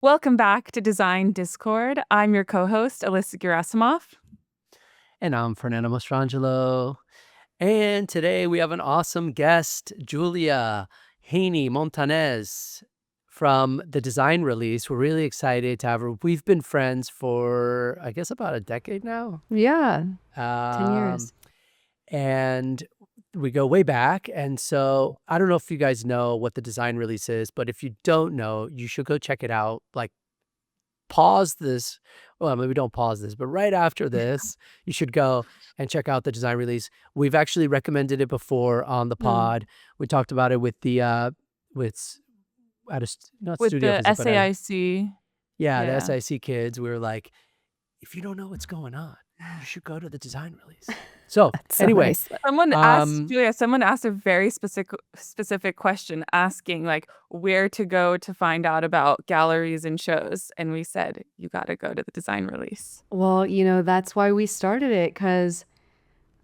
Welcome back to Design Discord. I'm your co-host, Alyssa Gerasimov. And I'm Fernando Mastrangelo. And today we have an awesome guest, Julia Montañez from the design release. We're really excited to have her. We've been friends for, I guess, about a decade now. Yeah, 10 Um, years. and we go way back. And so I don't know if you guys know what the design release is, but if you don't know, you should go check it out. Like, pause this. Well, maybe don't pause this, but right after this, you should go and check out the design release. We've actually recommended it before on the pod. We talked about it with the with at a not With studio the visit, but at SAIC. the Yeah. SIC kids. We were like, if you don't know what's going on, you should go to the design release. So anyway, nice. Someone asked Julia, someone asked a very specific question asking like where to go to find out about galleries and shows. And we said, you got to go to the design release. Well, that's why we started it because,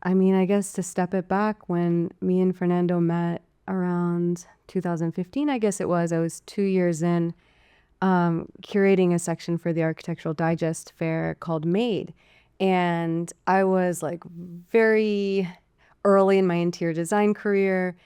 I guess to step it back, when me and Fernando met around 2015, I guess it was, I was 2 years in curating a section for the Architectural Digest fair called Made. And I was like very early in my interior design career.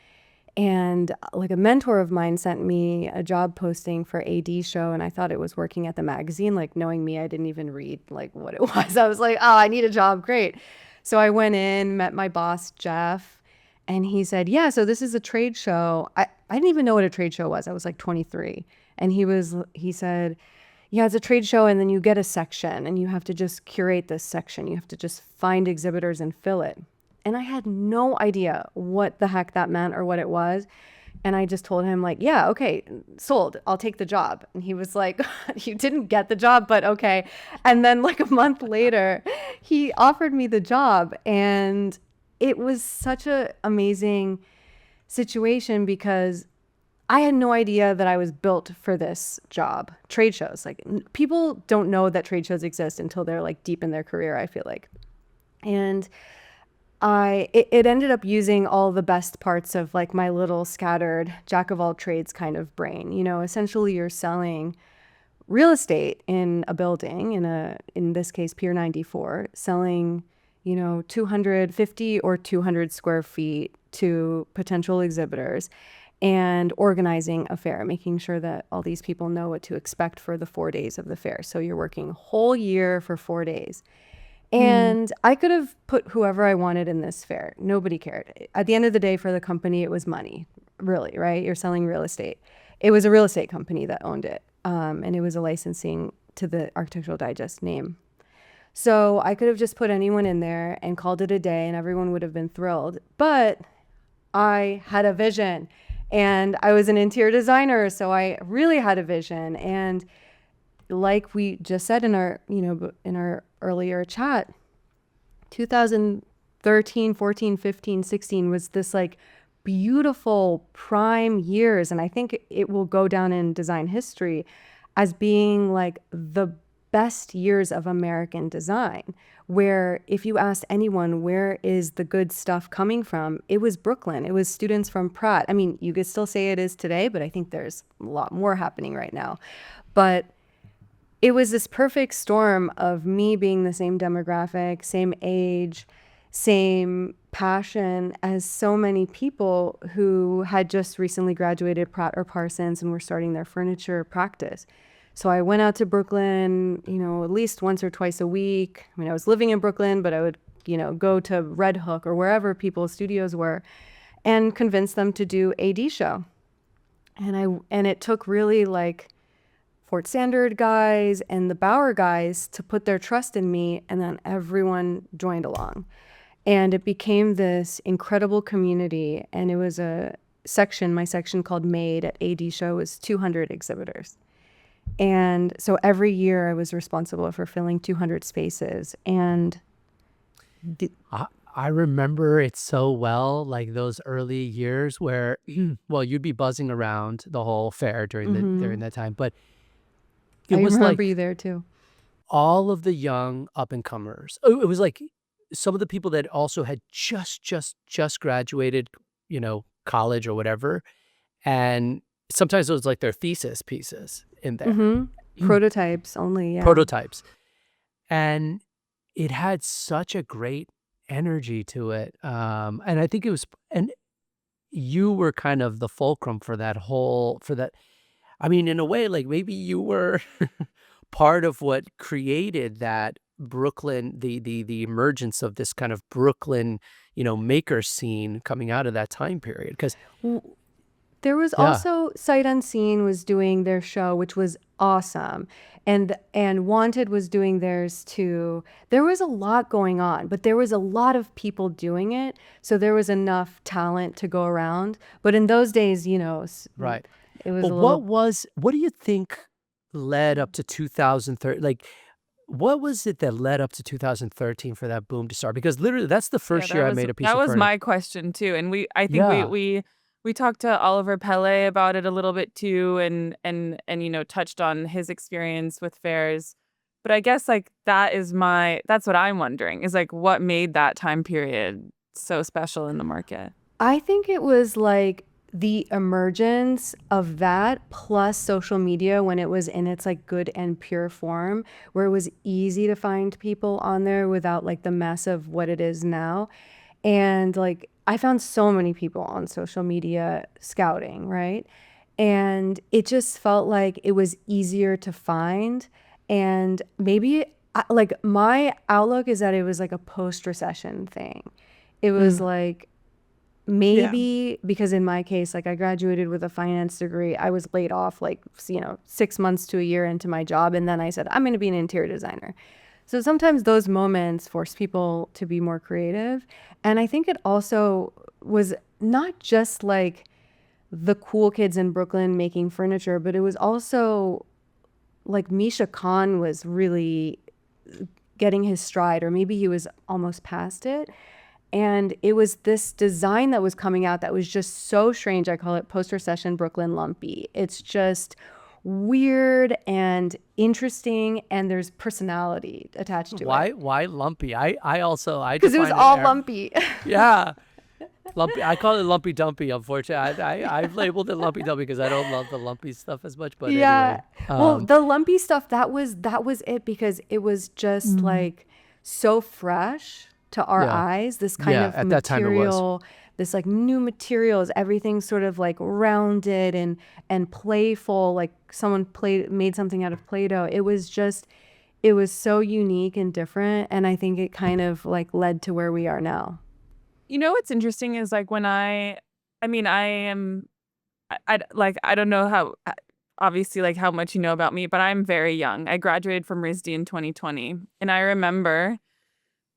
And like a mentor of mine sent me a job posting for AD show, and I thought it was working at the magazine. Like, knowing me, I didn't even read like what it was. I was like, oh, I need a job. Great. So I went in, met my boss, Jeff, and he said, yeah, so this is a trade show. I didn't even know what a trade show was. I was like 23. And he said, yeah, it's a trade show, and then you get a section and you have to just curate this section. You have to just find exhibitors and fill it. And I had no idea what the heck that meant or what it was. And I just told him, like, yeah, okay, sold. I'll take the job. And he was like, you didn't get the job, but okay. And then like a month later, he offered me the job. And it was such an amazing situation because I had no idea that I was built for this job. Trade shows, like, people don't know that trade shows exist until they're like deep in their career, I feel like. And it ended up using all the best parts of like my little scattered jack of all trades kind of brain. Essentially you're selling real estate in a building, in this case Pier 94, selling 250 or 200 square feet to potential exhibitors, and organizing a fair, making sure that all these people know what to expect for the 4 days of the fair. So you're working a whole year for 4 days. And I could have put whoever I wanted in this fair. Nobody cared. At the end of the day, for the company, it was money, really, right? You're selling real estate. It was a real estate company that owned it, and it was a licensing to the Architectural Digest name. So I could have just put anyone in there and called it a day, and everyone would have been thrilled. But I had a vision, and I was an interior designer, so I really had a vision. And like we just said in our earlier chat, 2013, 14, 15, 16 was this like beautiful prime years. And I think it will go down in design history as being like the best years of American design, where if you asked anyone, where is the good stuff coming from? It was Brooklyn. It was students from Pratt. I mean, you could still say it is today, but I think there's a lot more happening right now. But it was this perfect storm of me being the same demographic, same age, same passion as so many people who had just recently graduated Pratt or Parsons and were starting their furniture practice. So I went out to Brooklyn, at least once or twice a week. I mean, I was living in Brooklyn, but I would, go to Red Hook or wherever people's studios were and convince them to do AD show. And it took really like Fort Standard guys and the Bauer guys to put their trust in me, and then everyone joined along. And it became this incredible community, and it was my section called Made at AD Show was 200 exhibitors. And so every year I was responsible for filling 200 spaces. And I remember it so well, like those early years where, well, you'd be buzzing around the whole fair during that time, but it I was remember like you there too. all of the young up and comers. It was like some of the people that also had just graduated, college or whatever, and sometimes it was like their thesis pieces in there. Prototypes only, yeah. prototypes. And it had such a great energy to it. And I think it was, and you were kind of the fulcrum for that. I mean, in a way, like maybe you were part of what created that Brooklyn, the emergence of this kind of Brooklyn, maker scene coming out of that time period. Because W- There was yeah, also Sight Unseen was doing their show, which was awesome. And Wanted was doing theirs too. There was a lot going on, but there was a lot of people doing it. So there was enough talent to go around. But in those days, right. it was But a little. what do you think led up to 2013? Like, what was it that led up to 2013 for that boom to start? Because literally, that's the Yeah, first year I made a piece that of was furniture. my question too. And I think Yeah, we talked to Oliver Pele about it a little bit too, and touched on his experience with fairs. But I guess like that's what I'm wondering is like what made that time period so special in the market. I think it was like the emergence of that plus social media when it was in its like good and pure form, where it was easy to find people on there without like the mess of what it is now. And like I found so many people on social media scouting, right? And it just felt like it was easier to find. And maybe like my outlook is that it was like a post recession thing. It was Mm. like Yeah. maybe because in my case, like I graduated with a finance degree, I was laid off like, 6 months to a year into my job. And then I said, I'm going to be an interior designer. So sometimes those moments force people to be more creative. And I think it also was not just like the cool kids in Brooklyn making furniture, but it was also like Misha Khan was really getting his stride, or maybe he was almost past it. And it was this design that was coming out that was just so strange. I call it post recession Brooklyn lumpy. It's just weird and interesting, and there's personality attached to it why lumpy? I because it was define it. all lumpy. Yeah, lumpy. I call it lumpy dumpy. Unfortunately, I've labeled it lumpy dumpy because I don't love the lumpy stuff as much. But Yeah. anyway, Well, the lumpy stuff, that was it because it was just Mm. like so fresh to our yeah, eyes. This kind yeah. of At that time, it was. material, this like new materials, everything sort of like rounded and playful, like someone made something out of Play-Doh. It was so unique and different, and I think it kind of like led to where we are now. You know what's interesting is like when I mean I am like I don't know how obviously like how much you know about me, but I'm very young. I graduated from RISD in 2020, and I remember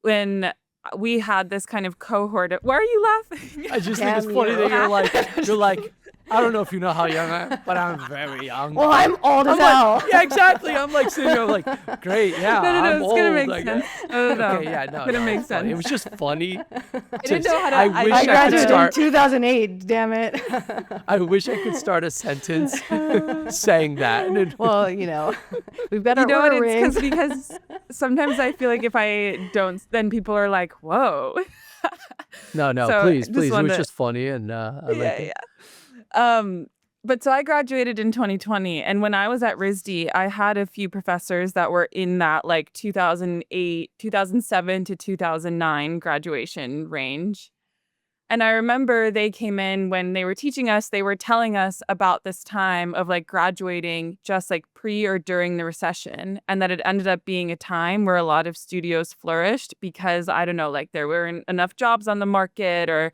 when we had this kind of cohort of, why are you laughing? I just think it's Damn funny that you. you're like, I don't know if you know how young I am, but I'm very young. Well, I'm old as I'm like, hell. yeah, exactly. I'm like sitting there like, great, yeah, No, no, no, I'm it's gonna old. make Like, sense. No, no, no. okay, yeah, no, It's gonna no, make it's funny. It sense. was just funny. I didn't know how to. I I wish I I could graduated in start. 2008, damn it. I wish I could start a sentence saying that. And Well, we've got You our know what? Oura rings. Because sometimes I feel like if I don't, then people are like, "Whoa." no, So please, just please. It wanted was to, just funny, and I like yeah, it. yeah. But so I graduated in 2020, and when I was at RISD, I had a few professors that were in that like 2008, 2007 to 2009 graduation range. And I remember they came in when they were teaching us, they were telling us about this time of like graduating just like pre or during the recession, and that it ended up being a time where a lot of studios flourished because I don't know, like there weren't enough jobs on the market or,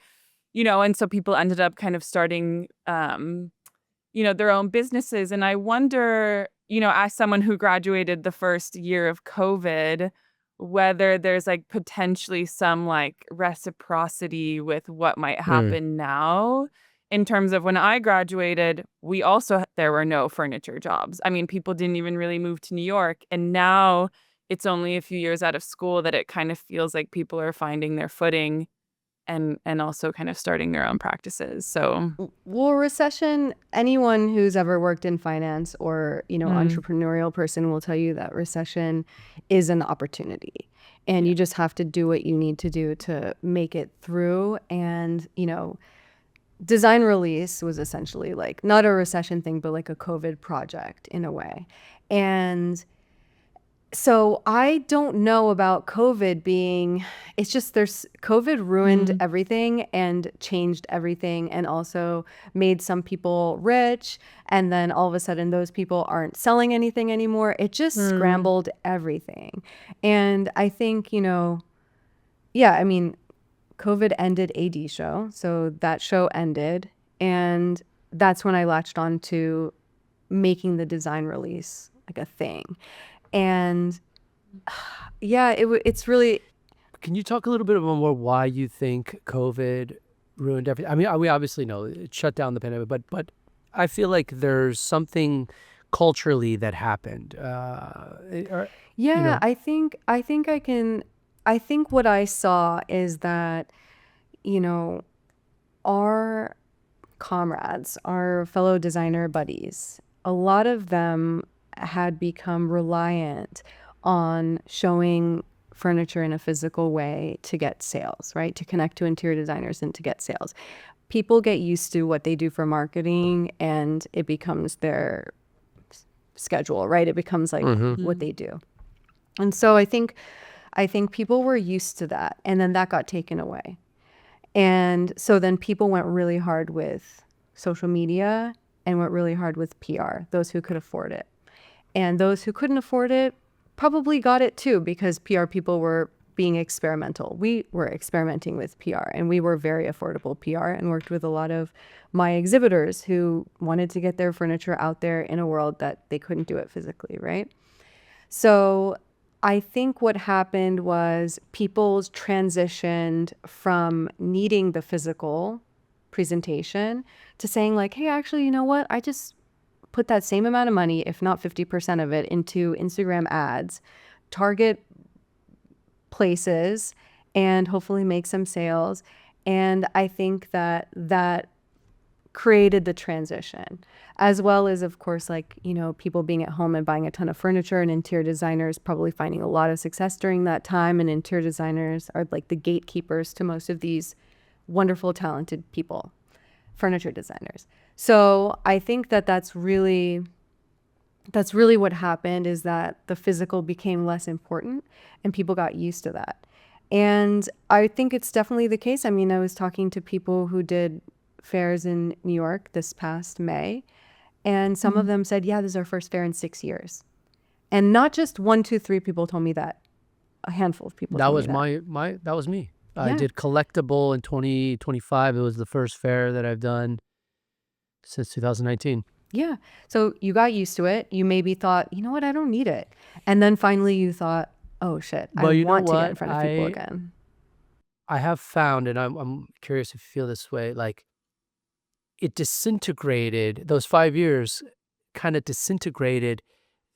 and so people ended up kind of starting, their own businesses. And I wonder, as someone who graduated the first year of COVID, whether there's like potentially some like reciprocity with what might Mm. happen now in terms of when I graduated, there were no furniture jobs. I mean, people didn't even really move to New York. And now it's only a few years out of school that it kind of feels like people are finding their footing and also kind of starting their own practices. So, Well, recession, anyone who's ever worked in finance or, mm, entrepreneurial person will tell you that recession is an opportunity. And yeah. you just have to do what you need to do to make it through. And, design release was essentially like not a recession thing, but like a COVID project in a way. And so I don't know about COVID being, it's just COVID ruined everything and changed everything and also made some people rich. And then all of a sudden those people aren't selling anything anymore. It just scrambled everything. And I think, yeah, I mean, COVID ended AD show. So that show ended. And that's when I latched on to making the design release like a thing. And yeah, it's really, Can you talk a little bit more why you think COVID ruined everything? I mean, we obviously know it shut down the pandemic, but I feel like there's something culturally that happened. yeah, I think what I saw is that, our comrades, our fellow designer buddies, a lot of them had become reliant on showing furniture in a physical way to get sales, right? To connect to interior designers and to get sales. People get used to what they do for marketing and it becomes their schedule, right? It becomes like what they do. And so I think people were used to that and then that got taken away. And so then people went really hard with social media and went really hard with PR, those who could afford it. And those who couldn't afford it probably got it too because PR people were being experimental. We were experimenting with PR and we were very affordable PR and worked with a lot of my exhibitors who wanted to get their furniture out there in a world that they couldn't do it physically, right? So I think what happened was people transitioned from needing the physical presentation to saying like, hey, actually, you know what? I just put that same amount of money, if not 50% of it, into Instagram ads, target places, and hopefully make some sales. And I think that created the transition, as well as, of course, like, people being at home and buying a ton of furniture and interior designers probably finding a lot of success during that time. And interior designers are like the gatekeepers to most of these wonderful, talented people, furniture designers. So I think that's really what happened is that the physical became less important and people got used to that. And I think it's definitely the case. I mean, I was talking to people who did fairs in New York this past May, and some of them said, yeah, this is our first fair in 6 years. And not just 1, 2, 3 people told me that. A handful of people told me that. That was me. Yeah. I did Collectible in 2025. It was the first fair that I've done since 2019. Yeah. So you got used to it. You maybe thought, you know what, I don't need it. And then finally you thought, oh shit, But I you know want to get in what? front of people again. I have found, and I'm curious if you feel this way, like it disintegrated, those 5 years kind of disintegrated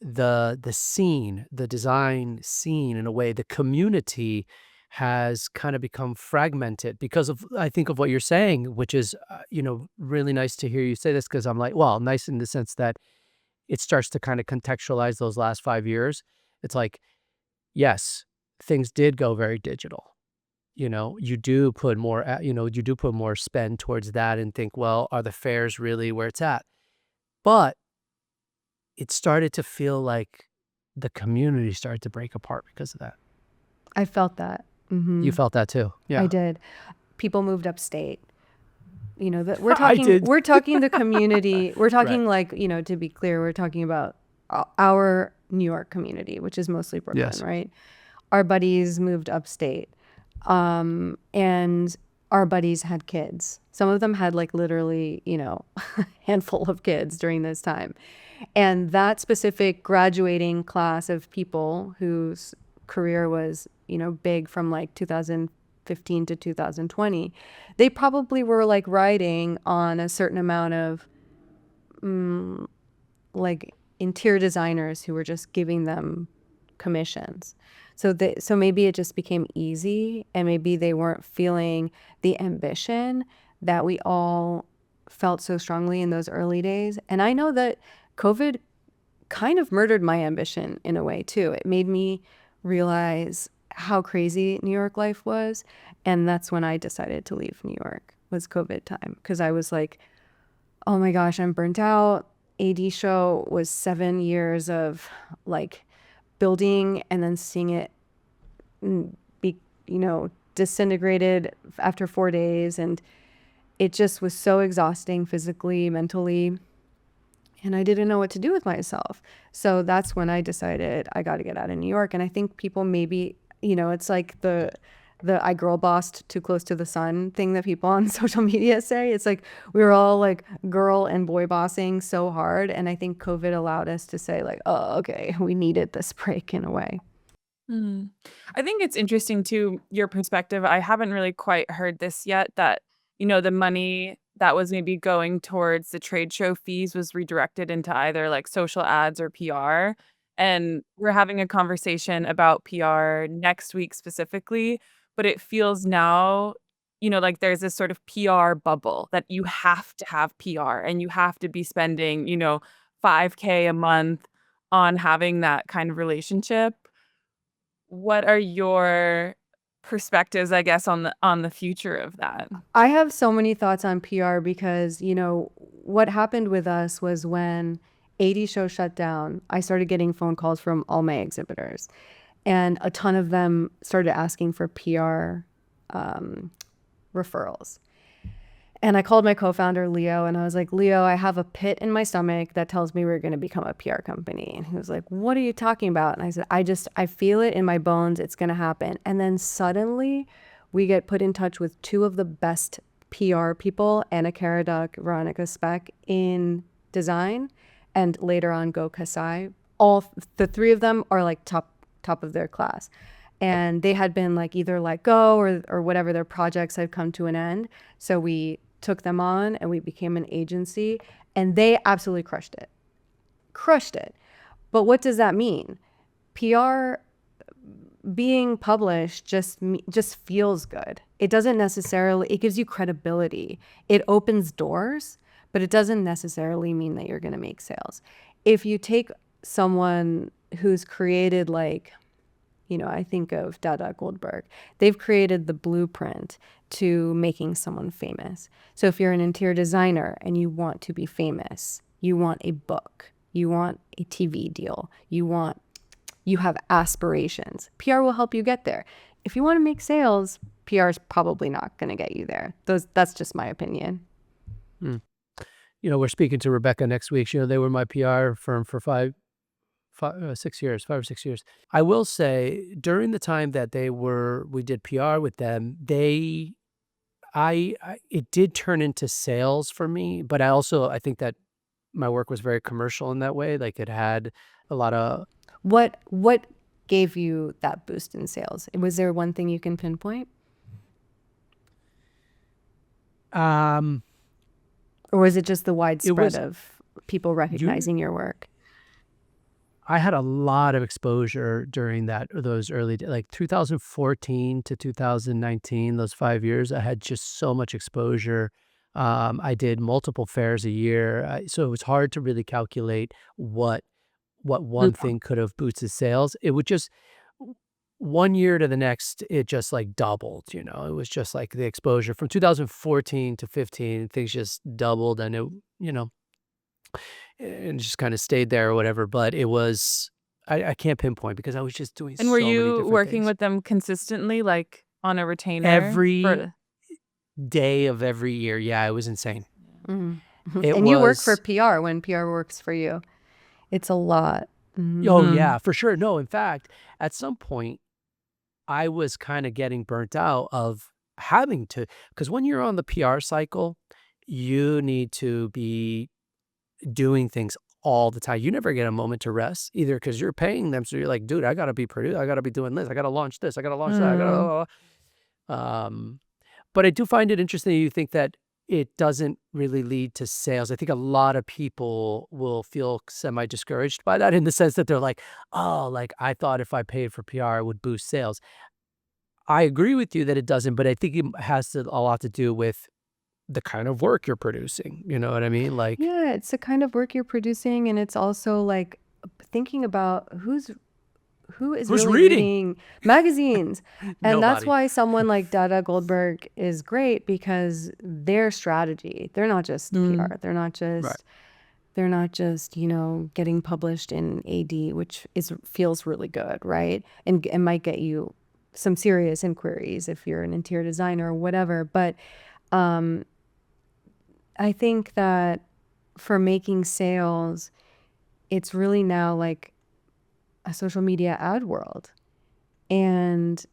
the scene, the design scene in a way. The community has kind of become fragmented because of, I think, of what you're saying, which is, really nice to hear you say this because I'm like, well, nice in the sense that it starts to kind of contextualize those last 5 years. It's like, yes, things did go very digital. You do put more spend towards that and think, well, are the fairs really where it's at? But it started to feel like the community started to break apart because of that. I felt that. You felt that too. Yeah. I did. People moved upstate. That I did. we're talking the community. We're talking Right. like, to be clear, we're talking about our New York community, which is mostly Brooklyn, Yes. right? Our buddies moved upstate. And our buddies had kids. Some of them had like literally, a handful of kids during this time. And that specific graduating class of people whose career was, big from like 2015 to 2020, they probably were like riding on a certain amount of like interior designers who were just giving them commissions. So maybe it just became easy and maybe they weren't feeling the ambition that we all felt so strongly in those early days. And I know that COVID kind of murdered my ambition in a way too. It made me realize how crazy New York life was. And that's when I decided to leave New York, was COVID time. Because I was like, oh my gosh, I'm burnt out. AD show was 7 years of like building and then seeing it be, disintegrated after 4 days. And it just was so exhausting physically, mentally. And I didn't know what to do with myself. So that's when I decided I got to get out of New York. And I think people maybe, it's like the I girl bossed too close to the sun thing that people on social media say. It's like we were all like girl and boy bossing so hard. And I think COVID allowed us to say like, oh, okay, we needed this break in a way. I think it's interesting too, your perspective. I haven't really quite heard this yet, that, the money that was maybe going towards the trade show fees was redirected into either like social ads or PR. And we're having a conversation about PR next week specifically, but it feels now, like there's this sort of PR bubble that you have to have PR and you have to be spending, 5K a month on having that kind of relationship. What are your perspectives, I guess, on the future of that? I have so many thoughts on PR because, what happened with us was when 80 show shut down, I started getting phone calls from all my exhibitors. And a ton of them started asking for PR referrals. And I called my co-founder, Leo, and I was like, Leo, I have a pit in my stomach that tells me we're going to become a PR company. And he was like, what are you talking about? And I said, I feel it in my bones. It's going to happen. And then suddenly we get put in touch with two of the best PR people, Anna Karaduck, Veronica Speck, in design, and later on Go Kasai. All the three of them are like top of their class. And they had been like either let go or whatever, their projects had come to an end. So we took them on and we became an agency, and they absolutely crushed it. But what does that mean? PR being published just feels good. It doesn't necessarily, it gives you credibility. It opens doors, but it doesn't necessarily mean that you're going to make sales. If you take someone who's created like, I think of Dada Goldberg. They've created the blueprint to making someone famous. So if you're an interior designer and you want to be famous, you want a book, you want a TV deal, you have aspirations. PR will help you get there. If you want to make sales, PR is probably not going to get you there. That's just my opinion. We're speaking to Rebecca next week. They were my PR firm for 5 or 6 years. I will say during the time that we did PR with them, it did turn into sales for me, but I think that my work was very commercial in that way. Like it had a lot of. What gave you that boost in sales? Was there one thing you can pinpoint? Or was it just the widespread of people recognizing your work? I had a lot of exposure during those early days, like 2014 to 2019, those 5 years. I had just so much exposure. I did multiple fairs a year, so it was hard to really calculate what one thing could have boosted sales. It would just 1 year to the next, it just like doubled. It was just like the exposure from 2014 to 15, things just doubled, and and just kind of stayed there or whatever. But it was, I can't pinpoint because I was just doing so And many were you different working things. with them consistently, like on a retainer? Every day of every year. Yeah, it was insane. And you work for PR when PR works for you. It's a lot. Oh, yeah, for sure. No, in fact, at some point, I was kind of getting burnt out of having to, because when you're on the PR cycle, you need to be doing things all the time. You never get a moment to rest either because you're paying them. So you're like, dude, I got to be produced. I got to be doing this. I got to launch this. I got to launch that. I got to. But I do find it interesting. You think that it doesn't really lead to sales. I think a lot of people will feel semi-discouraged by that in the sense that they're like, oh, like I thought if I paid for PR, it would boost sales. I agree with you that it doesn't, but I think it has a lot to do with the kind of work you're producing. You know what I mean? Like, yeah, it's the kind of work you're producing, and it's also like thinking about who is Who's really reading? reading magazines. And that's Nobody. why someone like Dada Goldberg is great, because their strategy, they're not just PR, they're not just They're not just, getting published in AD, which feels really good, right? And it might get you some serious inquiries if you're an interior designer or whatever. But um, I think that for making sales, it's really now like a social media ad world. And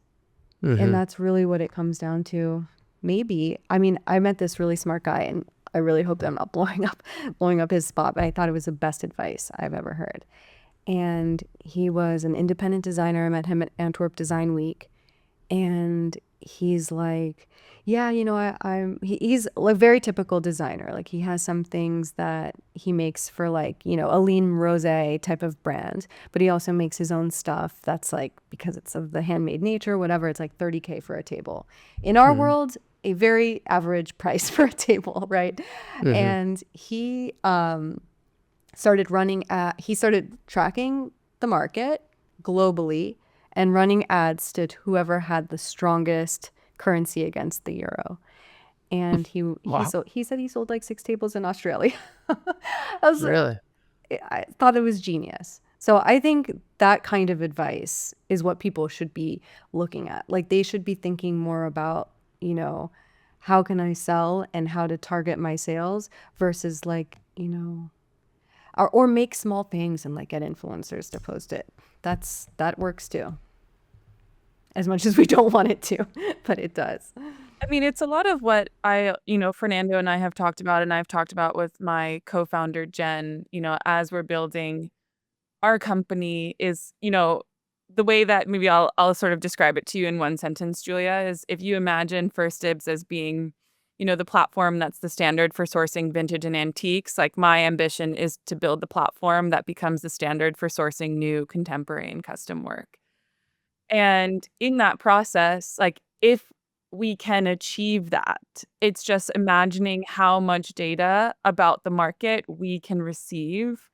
Mm-hmm. that's really what it comes down to. Maybe. I mean, I met this really smart guy, and I really hope that I'm not blowing up his spot, but I thought it was the best advice I've ever heard. And he was an independent designer. I met him at Antwerp Design Week, and he's like, yeah, he's a very typical designer. Like, he has some things that he makes for, like, a lean rosé type of brand, but he also makes his own stuff that's like, because it's of the handmade nature, whatever, it's like $30K for a table. In our Mm-hmm. world, a very average price for a table, right? Mm-hmm. And he started tracking the market globally and running ads to whoever had the strongest currency against the euro. And Wow. he said he sold like 6 tables in Australia. Really? I thought it was genius. So I think that kind of advice is what people should be looking at. Like, they should be thinking more about, how can I sell and how to target my sales versus, like, or make small things and like get influencers to post it. That works too. As much as we don't want it to, but it does. I mean, it's a lot of what Fernando and I have talked about, and I've talked about with my co-founder, Jen, as we're building our company is, the way that maybe I'll sort of describe it to you in one sentence, Julia, is if you imagine First Dibs as being, the platform that's the standard for sourcing vintage and antiques, like my ambition is to build the platform that becomes the standard for sourcing new contemporary and custom work. And in that process, like if we can achieve that, it's just imagining how much data about the market we can receive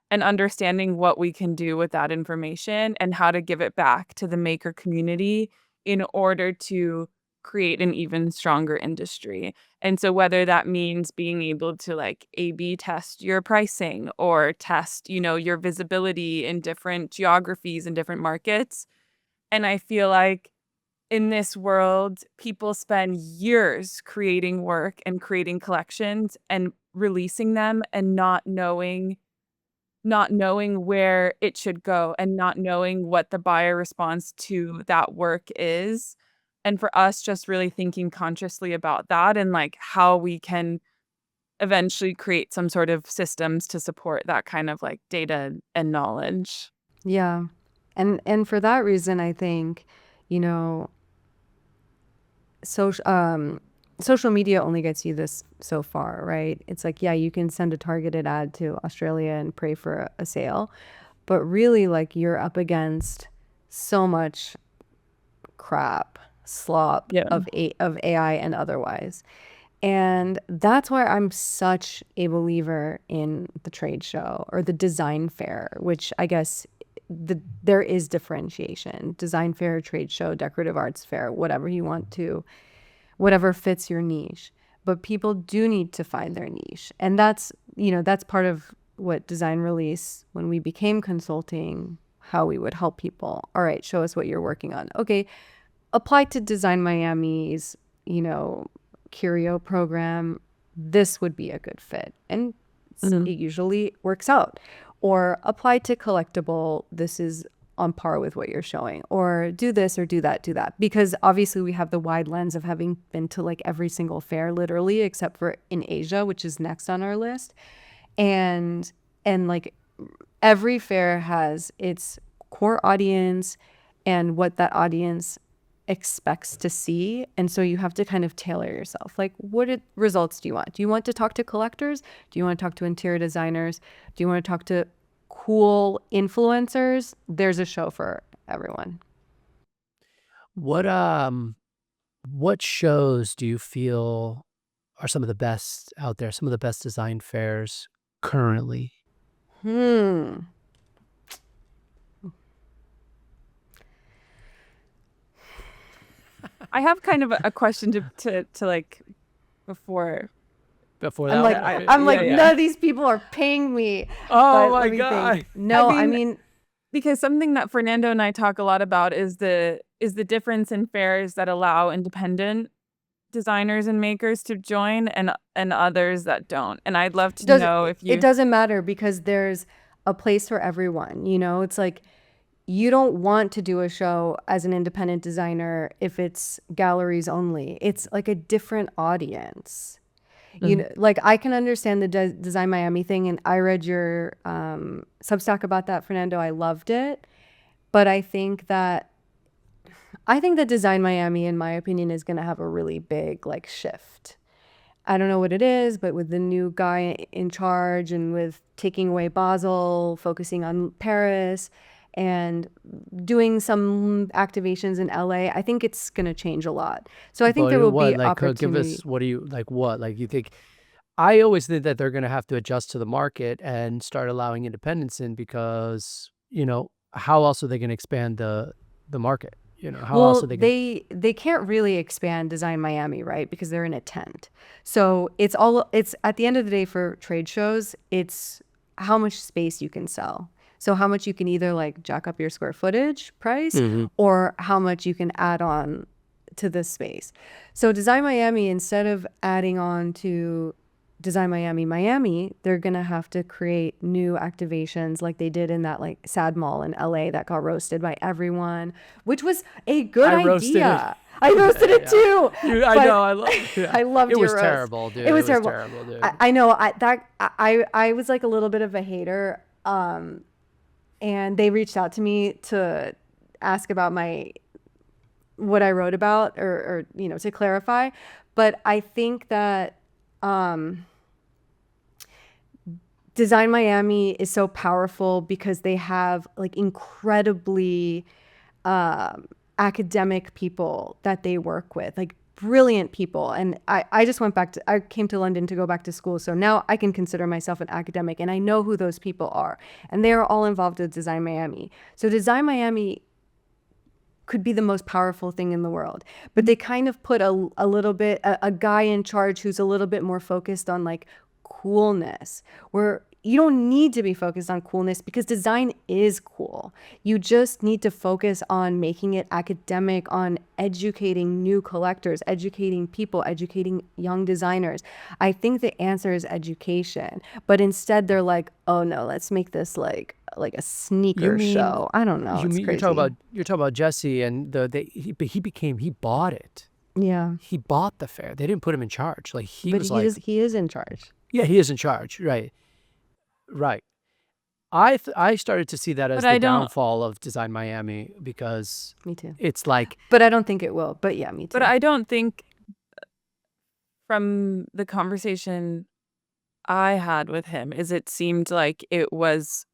and understanding what we can do with that information and how to give it back to the maker community in order to create an even stronger industry. And so whether that means being able to like A/B test your pricing or test, your visibility in different geographies and different markets. And I feel like in this world, people spend years creating work and creating collections and releasing them and not knowing where it should go and not knowing what the buyer response to that work is. And for us, just really thinking consciously about that and like how we can eventually create some sort of systems to support that kind of like data and knowledge. Yeah. And for that reason, I think, you know, social social media only gets you this so far, right? It's like, yeah, you can send a targeted ad to Australia and pray for a sale, but really, like, you're up against so much crap, slop Yeah. of AI and otherwise. And that's why I'm such a believer in the trade show or the design fair, which I guess there is differentiation. Design fair, trade show, decorative arts fair, whatever fits your niche. But people do need to find their niche. And that's part of what Design Release, when we became consulting, how we would help people. All right, show us what you're working on. Okay, apply to Design Miami's, Curio program. This would be a good fit. And Mhm. it usually works out. Or apply to Collectible. This is on par with what you're showing. Or do this or do that, do that. Because obviously we have the wide lens of having been to like every single fair, literally, except for in Asia, which is next on our list. And like every fair has its core audience and what that audience expects to see. And so you have to kind of tailor yourself. Like, results do you want? Do you want to talk to collectors? Do you want to talk to interior designers? Do you want to talk to cool influencers? There's a show for everyone. What shows do you feel are some of the best out there, some of the best design fairs currently? Hmm. I have kind of a question to like before. before I'm that like, one? I'm yeah, like, yeah. none of these people are paying me. Oh But my like, God. I'm like, Yeah, none yeah. of these people are paying me. Oh But my let me think. God. I No, I mean, mean, because something that Fernando and I talk a lot about is the difference in fairs that allow independent designers and makers to join and others that don't. And I'd love to does know if it you doesn't matter because there's a place for everyone. It's like you don't want to do a show as an independent designer if it's galleries only. It's like a different audience. Like I can understand the Design Miami thing, and I read your Substack about that, Fernando. I loved it, but I think that Design Miami, in my opinion, is going to have a really big like shift. I don't know what it is, but with the new guy in charge and with taking away Basel, focusing on Paris, and doing some activations in LA, I think it's going to change a lot. So I think there But will what, be like, give us, opportunity. what do you, like, what? Like, you think, I always think that they're going to have to adjust to the market and start allowing independents in because, how else are they going to expand the market? How else Well, are they going they can't really expand Design Miami, right? Because they're in a tent. So it's at the end of the day for trade shows, it's how much space you can sell. So how much you can either like jack up your square footage price to? or how much you can add on to the space. So Design Miami, instead of adding on to Design Miami, they're gonna have to create new activations like they did in that like sad mall in LA that got roasted by everyone, which was a good I roasted it. idea. I roasted it Yeah. too. I but know. I love. Yeah. I loved It your was roast. terrible, dude. It was terrible. Terrible, dude. I know. I was like a little bit of a hater. And they reached out to me to ask about what I wrote about or to clarify. But I think that Design Miami is so powerful because they have like incredibly academic people that they work with, like brilliant people. And I just I came to London to go back to school. So now I can consider myself an academic and I know who those people are. And they are all involved with Design Miami. So Design Miami could be the most powerful thing in the world. But they kind of put a little bit, a guy in charge who's a little bit more focused on like coolness, where you don't need to be focused on coolness because design is cool. You just need to focus on making it academic, on educating new collectors, educating people, educating young designers. I think the answer is education, but instead they're like, oh no, let's make this like a sneaker show. I don't know. It's You're crazy. talking about Jesse and he bought it. Yeah. He bought the fair. They didn't put him in charge. Like But he is in charge. yeah, he is in charge. Right. Right. I started to see that as But the I don't downfall of Design Miami because Me too. it's like, But I don't think it will. But yeah, me too. but I don't think from the conversation I had with him is it seemed like it's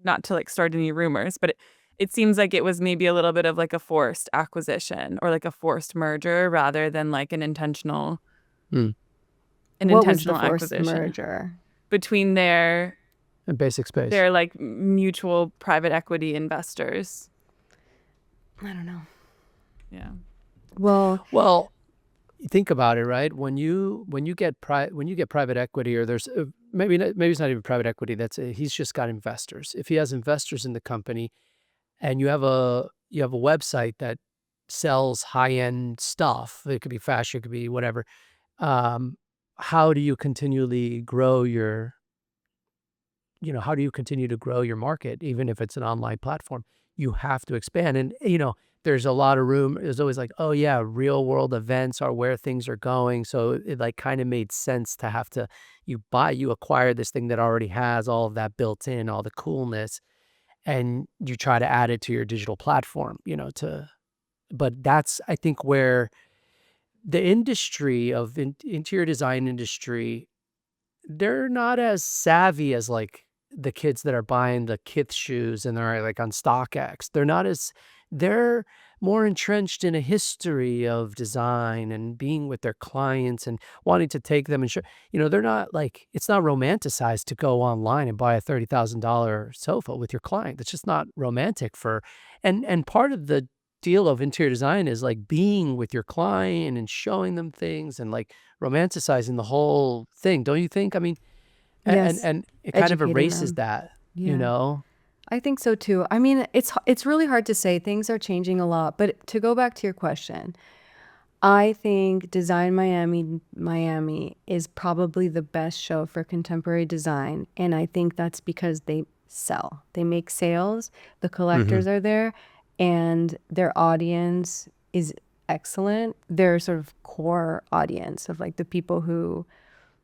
not to like start any rumors, but it seems like it was maybe a little bit of like a forced acquisition or like a forced merger rather than like an intentional Hmm. What was the forced acquisition merger? between their basic space. like mutual private equity investors. I don't know. Yeah. Well, think about it, right? When you get private equity, or there's maybe it's not even private equity. He's just got investors. If he has investors in the company, and you have a website that sells high end stuff, it could be fashion, it could be whatever. How do you continually grow your how do you continue to grow your market, even if it's an online platform? You have to expand. And, there's a lot of room. There's always like, oh yeah, real world events are where things are going. So it like kind of made sense to have to, you acquire this thing that already has all of that built in, all the coolness, and you try to add it to your digital platform, but that's, I think, where the industry of interior design industry, they're not as savvy as like the kids that are buying the Kith shoes and they're like on StockX. They're more entrenched in a history of design and being with their clients and wanting to take them and show, they're not like, it's not romanticized to go online and buy a $30,000 sofa with your client. That's just not romantic and part of the deal of interior design is like being with your client and showing them things and like romanticizing the whole thing, don't you think? I mean, Yes, and it kind of educating erases them. that, you Yeah. know? I think so too. I mean, it's really hard to say. Things are changing a lot. But to go back to your question, I think Design Miami is probably the best show for contemporary design, and I think that's because they sell. They make sales. The Hmm. collectors are there, and their audience is excellent. Their sort of core audience of like the people who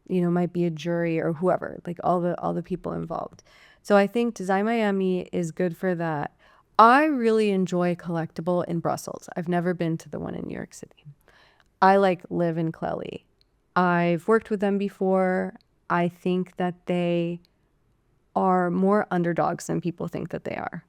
might be a jury or whoever, like all the people involved. So I think Design Miami is good for that. I really enjoy Collectible in Brussels. I've never been to the one in New York City. I like live in Clelly. I've worked with them before. I think that they are more underdogs than people think that they are.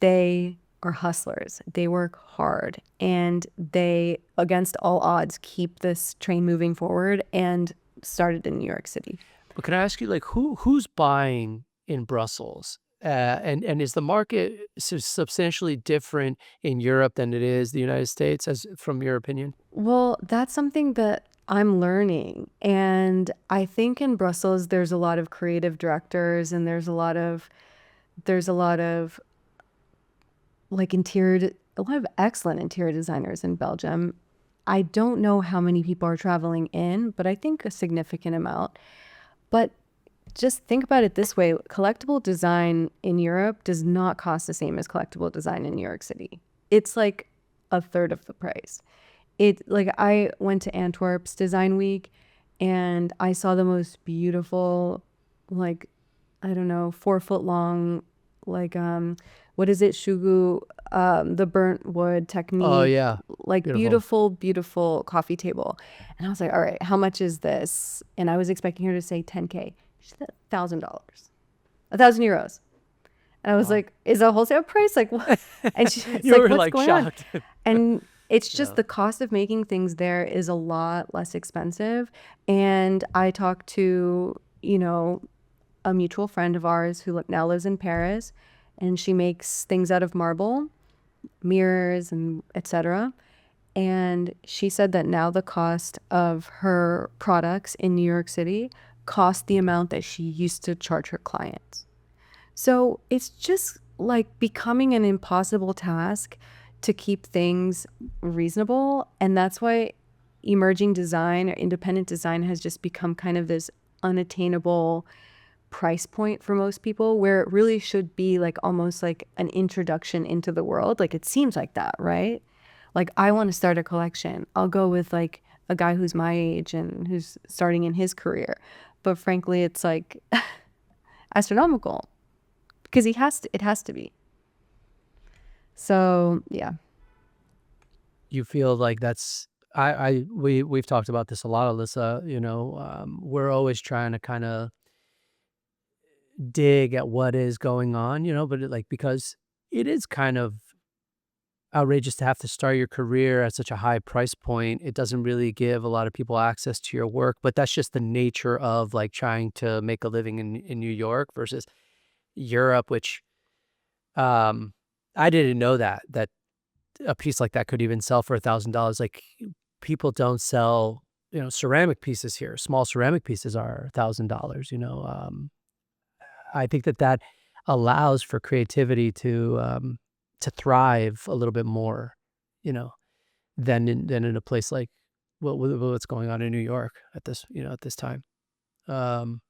They are hustlers. They work hard and they, against all odds, keep this train moving forward and started in New York City. But can I ask you, like, who's buying in Brussels? And is the market substantially different in Europe than it is the United States, as from your opinion? Well, that's something that I'm learning. And I think in Brussels there's a lot of creative directors and there's a lot of like a lot of excellent interior designers in Belgium. I don't know how many people are traveling in, but I think a significant amount. But just think about it this way, collectible design in Europe does not cost the same as collectible design in New York City. It's like a third of the price. It like I went to Antwerp's Design Week and I saw the most beautiful, like, I don't know, 4 foot long, like what is it, Shugu, the burnt wood Oh technique, yeah, like beautiful. beautiful, beautiful coffee table. And I was like, all right, how much is this? And I was expecting her to say 10K. She said $1,000, 1,000 euros. And I was Wow. like, is that a wholesale price? Like what? And it's You like, were what's like going on? shocked. And it's just Yeah. the cost of making things there is a lot less expensive. And I talked to, a mutual friend of ours who now lives in Paris, and she makes things out of marble, mirrors and etc. And she said that now the cost of her products in New York City cost the amount that she used to charge her clients. So it's just like becoming an impossible task to keep things reasonable. And that's why emerging design or independent design has just become kind of this unattainable price point for most people, where it really should be like almost like an introduction into the world. Like it seems like that, right? Like I want to start a collection. I'll go with like a guy who's my age and who's starting in his career. But frankly, it's like astronomical because it has to be. So yeah. You feel like that's we've talked about this a lot, Alyssa. We're always trying to kind of dig at what is going on, but because it is kind of outrageous to have to start your career at such a high price point. It doesn't really give a lot of people access to your work, but that's just the nature of like trying to make a living in New York versus Europe, which um I didn't know that a piece like that could even sell for $1,000. Like people don't sell, ceramic pieces here. Small ceramic pieces are $1,000. I think that allows for creativity to thrive a little bit more, you know, than in a place like what's going on in New York at this time. Um,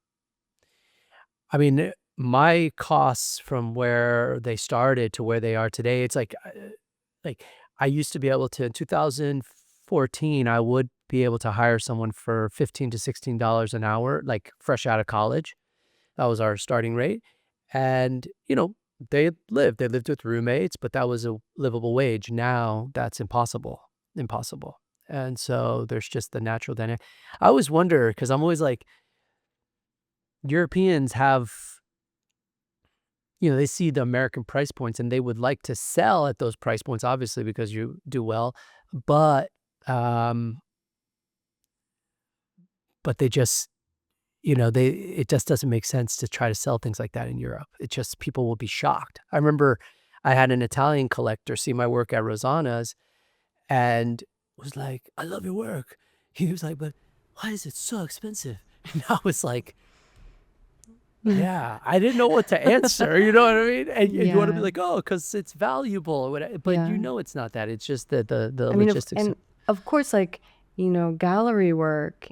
I mean, my costs from where they started to where they are today, it's like I used to be able to in 2014, I would be able to hire someone for $15 to $16 an hour, like fresh out of college. That was our starting rate. And, they lived with roommates, but that was a livable wage. Now that's impossible. Impossible. And so there's just the natural dynamic. I always wonder because I'm always like, Europeans have, they see the American price points and they would like to sell at those price points, obviously, because you do well. But, um, but they just, it just doesn't make sense to try to sell things like that in Europe. It just, people will be shocked. I remember I had an Italian collector see my work at Rosanna's and was like, "I love your work." He was like, "But why is it so expensive?" And I was like, yeah, I didn't know what to answer. You know what I mean? And you want to be Yeah. like, "Oh, because it's valuable," or whatever. But Yeah. it's not that. It's just the I mean, logistics. and of course, like, gallery work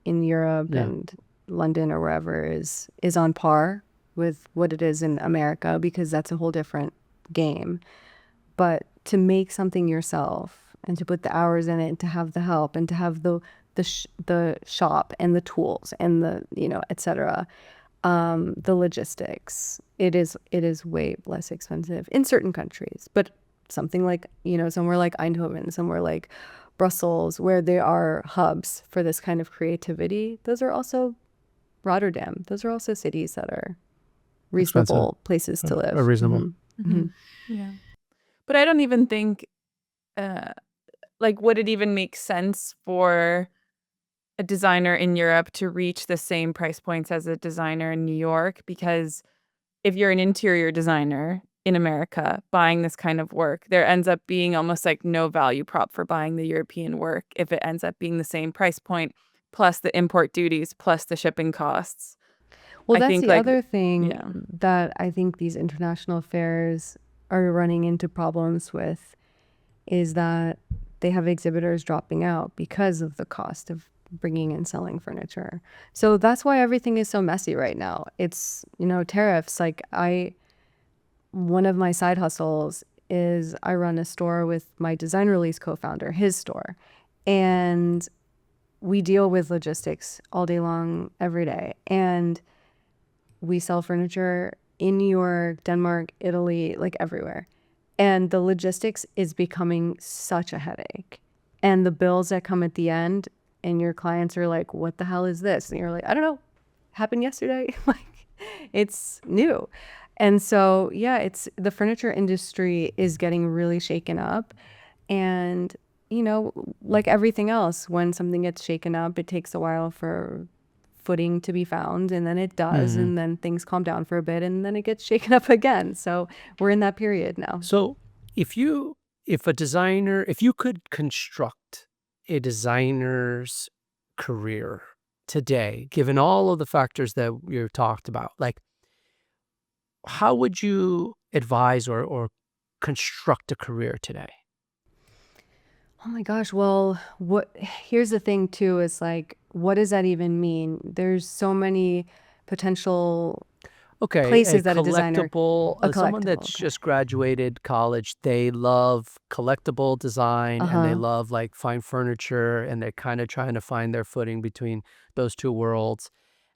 in Europe Yeah. and London or wherever is on par with what it is in America, because that's a whole different game. But to make something yourself and to put the hours in it and to have the help and to have the shop and the tools and the, et cetera, the logistics, it is way less expensive in certain countries. But something like, somewhere like Eindhoven, somewhere like Brussels, where there are hubs for this kind of creativity, those are also Rotterdam. Those are also cities that are reasonable places to live. reasonable. Yeah. But I don't even think, would it even make sense for a designer in Europe to reach the same price points as a designer in New York? Because if you're an interior designer in America buying this kind of work, there ends up being almost like no value prop for buying the European work if it ends up being the same price point, plus the import duties, plus the shipping costs. Well, I that's think the other thing yeah. that I think these international fairs are running into problems with, is that they have exhibitors dropping out because of the cost of bringing and selling furniture. So that's why everything is so messy right now. It's, tariffs. Like, one of my side hustles is I run a store with my design release co-founder, his store. And we deal with logistics all day long, every day. And we sell furniture in New York, Denmark, Italy, like everywhere. And the logistics is becoming such a headache. And the bills that come at the end, and your clients are like, "What the hell is this?" And you're like, "I don't know. Happened yesterday." Like, it's new. And so, yeah, it's the furniture industry is getting really shaken up. And, like everything else, when something gets shaken up, it takes a while for footing to be found, and then it does, and then things calm down for a bit, and then it gets shaken up again. So we're in that period now. So if you could construct a designer's career today, given all of the factors that you talked about, like, how would you advise or construct a career today? Oh my gosh. Well, here's the thing too, is like, what does that even mean? There's so many potential Okay, places that a designer, someone that's okay. just graduated college, they love collectible design and they love like fine furniture, and they're kind of trying to find their footing between those two worlds.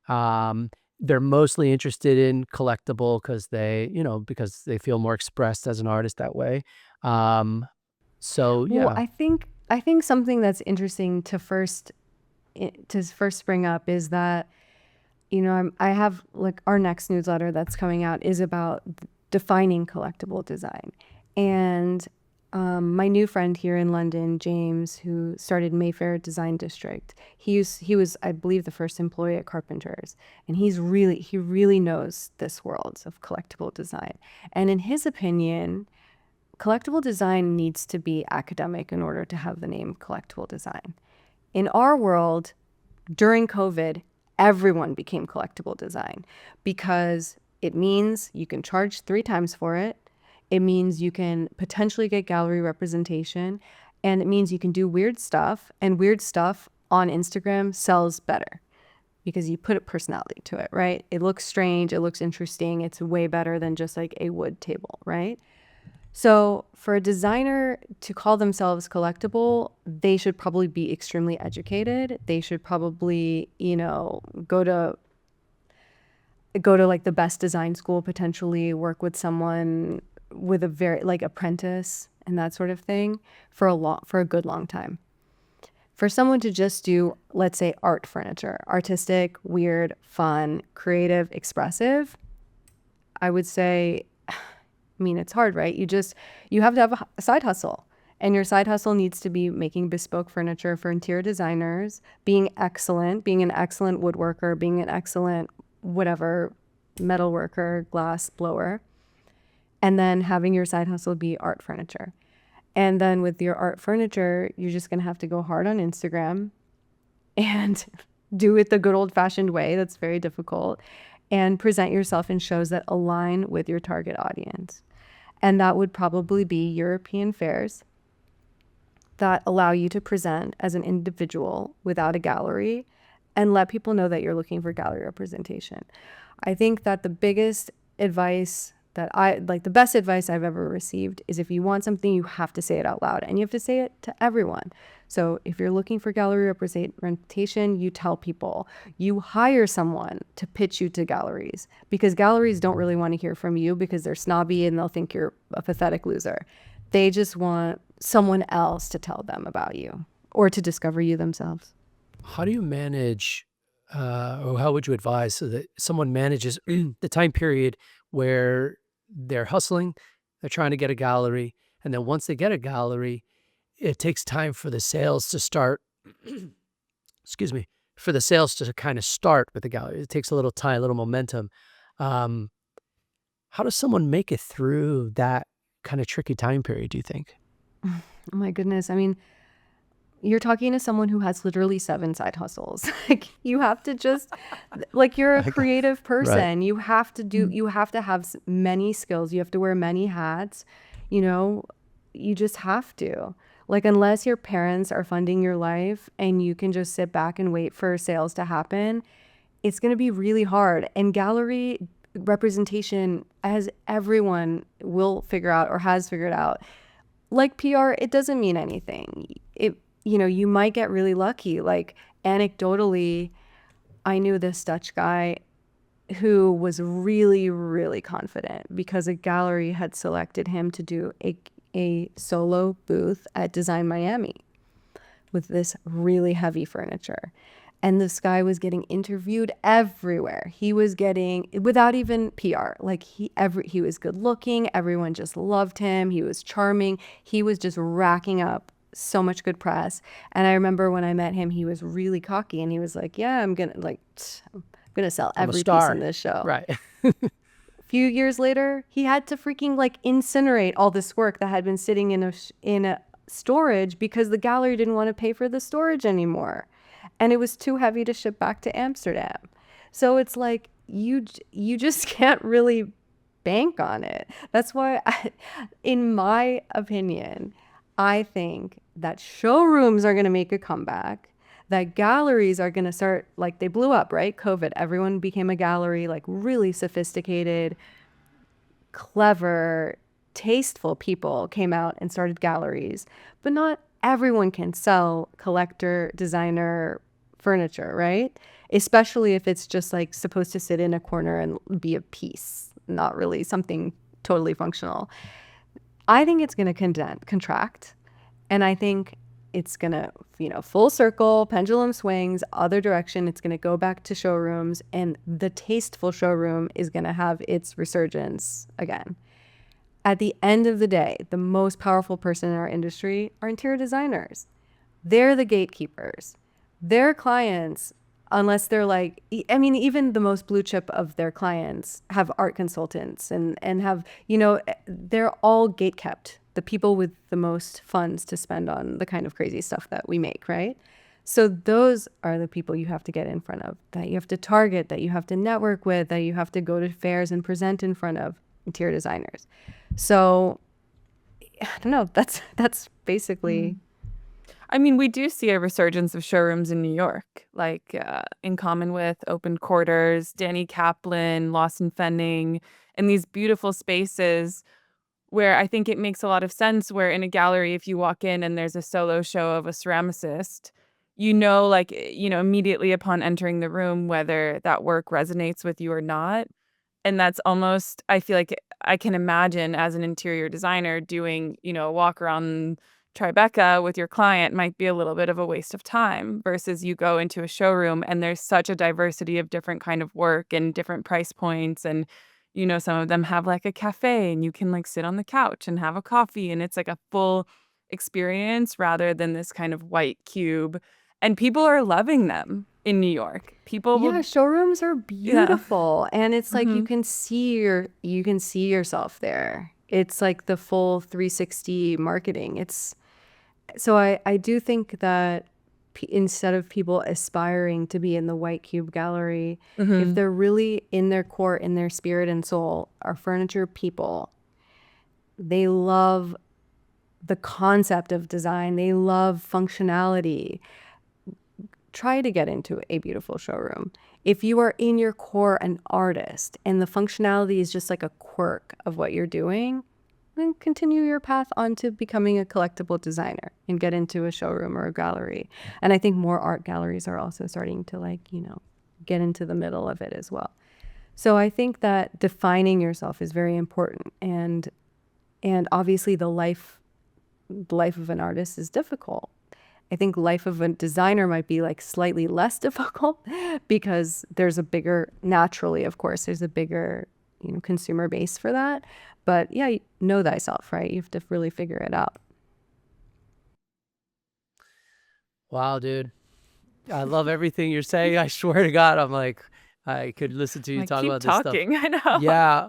They're mostly interested in collectible because they feel more expressed as an artist that way. So Well, yeah. I think something that's interesting to first bring up is that, I have, like, our next newsletter that's coming out is about defining collectible design. And my new friend here in London, James, who started Mayfair Design District, he was, I believe, the first employee at Carpenter's, and he really knows this world of collectible design. And in his opinion, collectible design needs to be academic in order to have the name collectible design. In our world, during COVID, everyone became collectible design because it means you can charge 3 times for it. It means you can potentially get gallery representation, and it means you can do weird stuff, and weird stuff on Instagram sells better because you put a personality to it, right? It looks strange, it looks interesting, it's way better than just like a wood table, right? So for a designer to call themselves collectible, they should probably be extremely educated. They should probably, go to like the best design school, potentially work with someone with a very like apprentice and that sort of thing for a good long time. For someone to just do, let's say, art furniture, artistic, weird, fun, creative, expressive, I would say, it's hard, right? You have to have a side hustle. And your side hustle needs to be making bespoke furniture for interior designers, being an excellent woodworker, being an excellent whatever, metal worker, glass blower. and then having your side hustle be art furniture. And then with your art furniture, you're just going to have to go hard on Instagram and do it the good old fashioned way. That's very difficult. And present yourself in shows that align with your target audience. And that would probably be European fairs that allow you to present as an individual without a gallery and let people know that you're looking for gallery representation. I think that the biggest advice the best advice I've ever received is if you want something, you have to say it out loud and you have to say it to everyone. So if you're looking for gallery representation, you tell people. You hire someone to pitch you to galleries, because galleries don't really want to hear from you because they're snobby and they'll think you're a pathetic loser. They just want someone else to tell them about you or to discover you themselves. How do you manage, or how would you advise so that someone manages the time period where they're hustling, they're trying to get a gallery, and then once they get a gallery, it takes time for the sales to start, excuse me, for the sales to kind of start with the gallery. It takes a little time, a little momentum. How does someone make it through that kind of tricky time period, do you think? Oh my goodness. I mean, you're talking to someone who has literally 7 side hustles. Like, you have to just, like, you're a creative person. You have to have many skills. You have to wear many hats. You just have to. Like, unless your parents are funding your life and you can just sit back and wait for sales to happen, it's going to be really hard. And gallery representation, as everyone will figure out or has figured out, like PR, it doesn't mean anything. You might get really lucky. Like, anecdotally, I knew this Dutch guy who was really, really confident because a gallery had selected him to do a solo booth at Design Miami with this really heavy furniture. And this guy was getting interviewed everywhere. He was getting, without even PR, like he was good looking. Everyone just loved him. He was charming. He was just racking up so much good press. And I remember when I met him, he was really cocky and he was like, yeah, I'm gonna sell every piece in this show. Right. A few years later, he had to freaking incinerate all this work that had been sitting in a storage because the gallery didn't want to pay for the storage anymore. And it was too heavy to ship back to Amsterdam. So it's like, you just can't really bank on it. That's why, in my opinion, I think that showrooms are going to make a comeback, that galleries are going to start, like, they blew up, right? COVID, everyone became a gallery, like really sophisticated, clever, tasteful people came out and started galleries. But not everyone can sell collector, designer furniture, right? Especially if it's just supposed to sit in a corner and be a piece, not really something totally functional. I think it's going to contract. And I think it's going to, full circle, pendulum swings, other direction. It's going to go back to showrooms, and the tasteful showroom is going to have its resurgence again. At the end of the day, the most powerful person in our industry are interior designers. They're the gatekeepers. Their clients, unless they're even the most blue chip of their clients have art consultants and have, they're all gatekept. The people with the most funds to spend on the kind of crazy stuff that we make, right? So those are the people you have to get in front of, that you have to target, that you have to network with, that you have to go to fairs and present in front of interior designers. So I don't know. That's basically. I mean, we do see a resurgence of showrooms in New York, In Common With, Open Quarters, Danny Kaplan, Lawson Fenning, and these beautiful spaces where I think it makes a lot of sense, where in a gallery, if you walk in and there's a solo show of a ceramicist, immediately upon entering the room, whether that work resonates with you or not. And that's almost, I feel like I can imagine as an interior designer doing, a walk around Tribeca with your client might be a little bit of a waste of time versus you go into a showroom and there's such a diversity of different kind of work and different price points. And, some of them have a cafe and you can sit on the couch and have a coffee, and it's a full experience rather than this kind of white cube. And people are loving them in New York. Showrooms are beautiful, and it's you can see yourself there. It's like the full 360 marketing. So I do think that instead of people aspiring to be in the White Cube Gallery, if they're really in their core, in their spirit and soul, are furniture people, they love the concept of design, they love functionality, try to get into a beautiful showroom. If you are in your core an artist and the functionality is just like a quirk of what you're doing, then continue your path on to becoming a collectible designer and get into a showroom or a gallery. And I think more art galleries are also starting to like, get into the middle of it as well. So I think that defining yourself is very important. And obviously the life of an artist is difficult. I think life of a designer might be like slightly less difficult because there's a bigger, naturally, of course, there's a bigger, consumer base for that. But yeah, know thyself, right? You have to really figure it out. Wow, dude. I love everything you're saying. I swear to God, I'm like, I could listen to you Like, talk keep about this stuff. talking. I know. Yeah.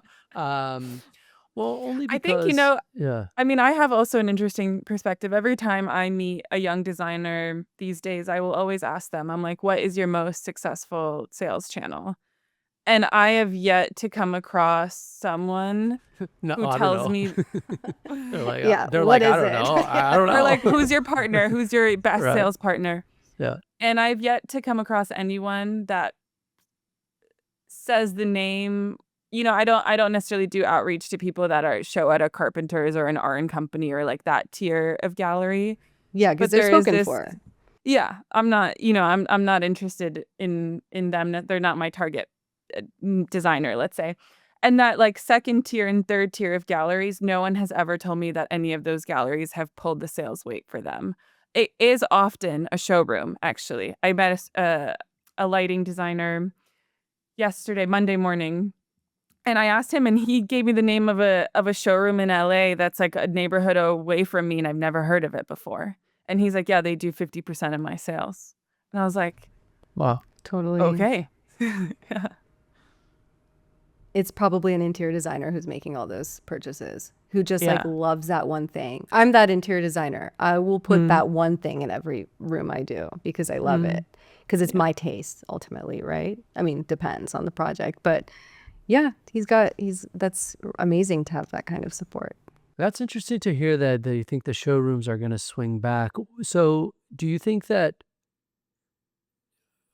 Well, only I think, because, yeah. I mean, I have also an interesting perspective. Every time I meet a young designer these days, I will always ask them, I'm like, what is your most successful sales channel? And I have yet to come across someone No, who I don't tells know. me, They're like, Yeah, they're what like, I is don't it? know. I don't or like, know. who's your partner? Who's your best Right. sales partner? Yeah. And I've yet to come across anyone that says the name. I don't necessarily do outreach to people that are show at a Carpenter's or an art company or like that tier of gallery. Yeah, because But they're there is spoken this, for. yeah, I'm not, I'm not interested in them. They're not my target designer, let's say. And that like second tier and third tier of galleries, no one has ever told me that any of those galleries have pulled the sales weight for them. It is often a showroom, actually. I met a lighting designer yesterday, Monday morning, and I asked him, and he gave me the name of a showroom in LA that's like a neighborhood away from me, and I've never heard of it before. And he's like, yeah, they do 50% of my sales. And I was like, Wow. Totally. okay. Yeah. It's probably an interior designer who's making all those purchases, who just like Yeah. loves that one thing. I'm that interior designer. I will put that one thing in every room I do because I love it, because it's my taste ultimately, right? I mean, depends on the project, but yeah, that's amazing to have that kind of support. That's interesting to hear that you think the showrooms are going to swing back. So do you think that,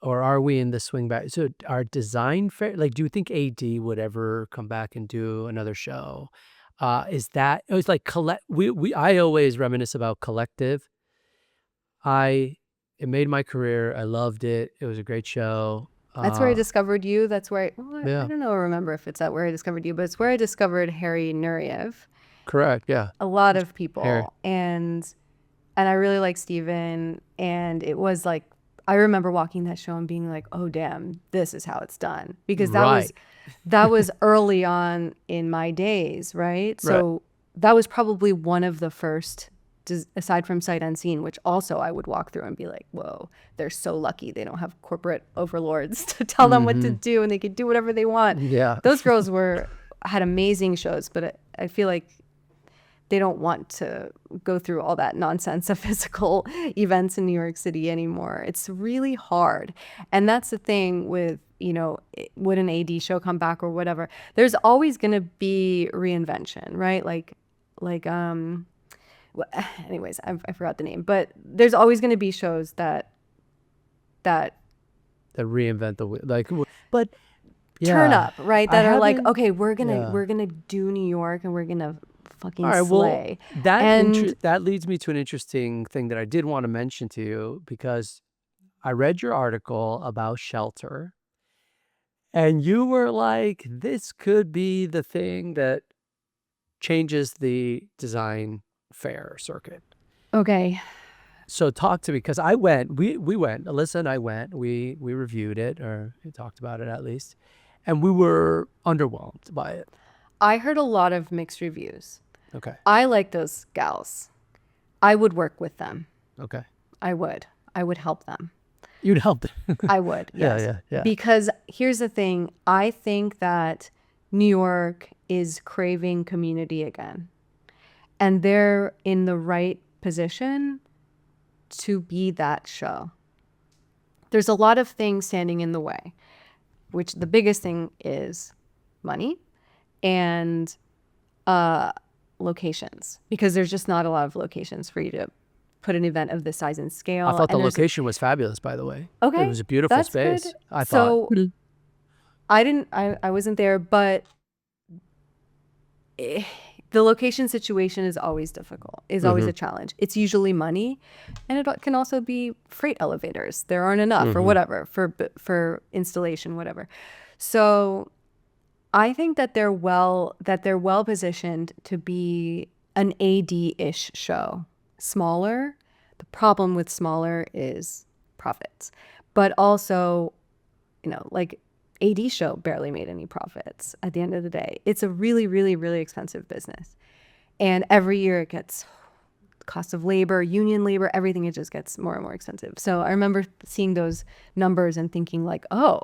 or are we in the swing back? So our design fair, like, do you think AD would ever come back and do another show? It was like I always reminisce about Collective. It made my career. I loved it. It was a great show. That's where I discovered you. That's where Yeah. I don't know, remember if it's that where I discovered you, but it's where I discovered Harry Nureyev. Correct. Yeah. A lot of people. Harry. And I really like Steven. And it was like, I remember walking that show and being like, oh damn, this is how it's done. Because Right. that was early on in my days, right? So that was probably one of the first, aside from Sight Unseen, which also I would walk through and be like, whoa, they're so lucky they don't have corporate overlords to tell them what to do, and they could do whatever they want. Yeah. Those girls had amazing shows, but I feel like they don't want to go through all that nonsense of physical events in New York City anymore. It's really hard. And that's the thing with, would an AD show come back or whatever? There's always going to be reinvention, right? Anyways, I forgot the name, but there's always going to be shows that reinvent the wheel. Like, but turn up, right? That are like, haven't- okay, we're gonna yeah. do New York and we're gonna fucking All right, slay. well, And that leads me to an interesting thing that I did want to mention to you, because I read your article about Shelter, and you were like, this could be the thing that changes the design fair circuit. okay, So talk to me, because I went, we went, Alyssa and I went, we reviewed it, or we talked about it at least, and we were underwhelmed by it. I heard a lot of mixed reviews. Okay. I like those gals. I would work with them. Okay. I would help them. You'd help them. I would, yes. Yeah. Because here's the thing. I think that New York is craving community again. And they're in the right position to be that show. There's a lot of things standing in the way, which the biggest thing is money and locations, because there's just not a lot of locations for you to put an event of this size and scale. I thought the And location was fabulous, by the way. It okay, was a beautiful that's space, good. I thought. So I wasn't there, but the location situation is always difficult, is always a challenge. It's usually money, and it can also be freight elevators. There aren't enough or whatever for installation, whatever. So I think that they're well positioned to be an AD-ish show. Smaller. The problem with smaller is profits, but also, like AD show barely made any profits at the end of the day. It's a really, really, really expensive business. And every year it gets cost of labor, union labor, everything, it just gets more and more expensive. So I remember seeing those numbers and thinking like, oh,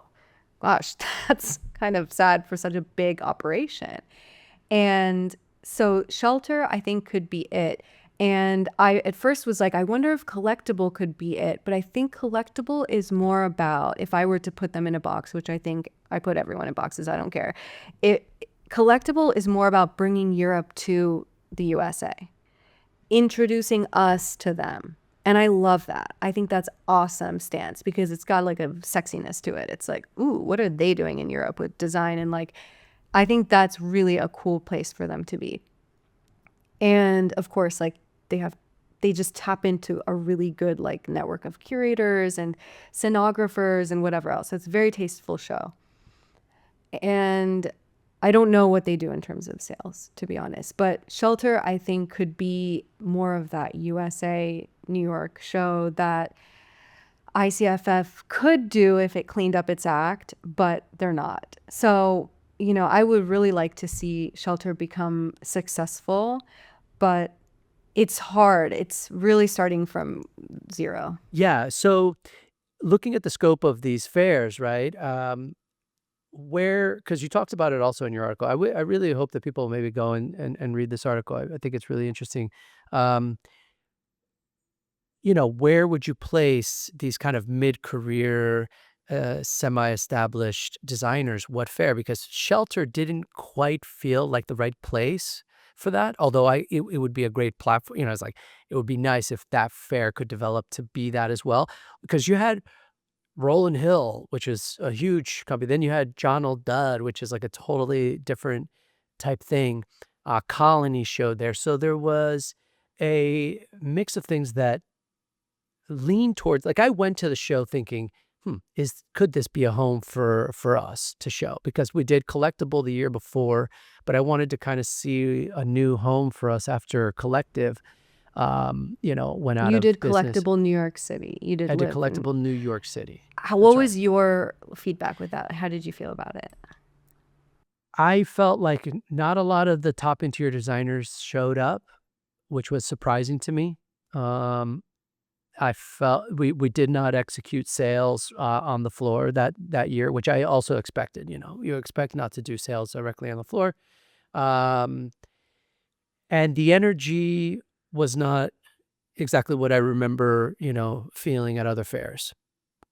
gosh, that's kind of sad for such a big operation. And so Shelter, I think, could be it. And I at first was like, I wonder if Collectible could be it. But I think Collectible is more about, if I were to put them in a box, which I think I put everyone in boxes, I don't care. Collectible is more about bringing Europe to the USA, introducing us to them. And I love that. I think that's awesome stance, because it's got like a sexiness to it. It's like, ooh, what are they doing in Europe with design? And like, I think that's really a cool place for them to be. And of course, like they just tap into a really good like network of curators and scenographers and whatever else. So it's a very tasteful show. And I don't know what they do in terms of sales, to be honest. But Shelter, I think, could be more of that USA New York show that ICFF could do if it cleaned up its act, but they're not. So, I would really like to see Shelter become successful, but it's hard. It's really starting from zero. Yeah. So looking at the scope of these fairs, right? Because you talked about it also in your article. I really hope that people maybe go and read this article. I think it's really interesting. Where would you place these kind of mid-career, semi-established designers? What fair? Because Shelter didn't quite feel like the right place for that. Although it would be a great platform. It's like, it would be nice if that fair could develop to be that as well. Because you had Roland Hill, which is a huge company. Then you had John L. Dudd, which is like a totally different type thing. Colony showed there. So there was a mix of things that lean towards, like, I went to the show thinking, could this be a home for us to show? Because we did Collectible the year before, but I wanted to kind of see a new home for us after Collective, went out You of did business. Collectible New York City. You did I did live in- Collectible New York City. What That's right. was your feedback with that? How did you feel about it? I felt like not a lot of the top interior designers showed up, which was surprising to me. I felt we did not execute sales on the floor that year, which I also expected. You expect not to do sales directly on the floor. And the energy was not exactly what I remember, feeling at other fairs,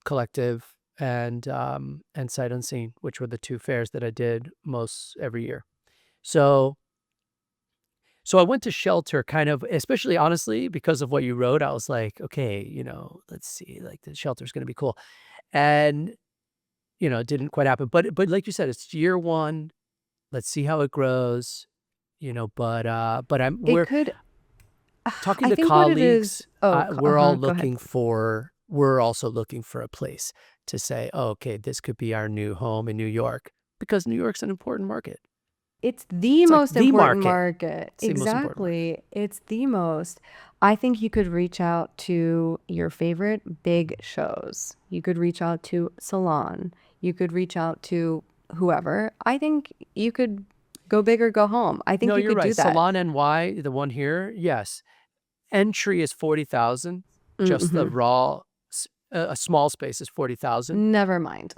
Collective and Sight Unseen, which were the two fairs that I did most every year. So I went to Shelter kind of, especially honestly, because of what you wrote. I was like, okay, let's see, like the Shelter's going to be cool. And, it didn't quite happen. But like you said, it's year one. Let's see how it grows, but we're It could. talking I to think what it colleagues. is. Oh, We're all go ahead. we're also looking for a place to say, oh, okay, this could be our new home in New York, because New York's an important market. It's the It's like most the important market. market. It's the most important Exactly. It's the most. I think you could reach out to your favorite big shows. You could reach out to Salon. You could reach out to whoever. I think you could go big or go home. I think No, you you're could do right. that. Salon NY, the one here, yes. Entry is $40,000, just the Mhm. raw a small space is 40,000. Never mind.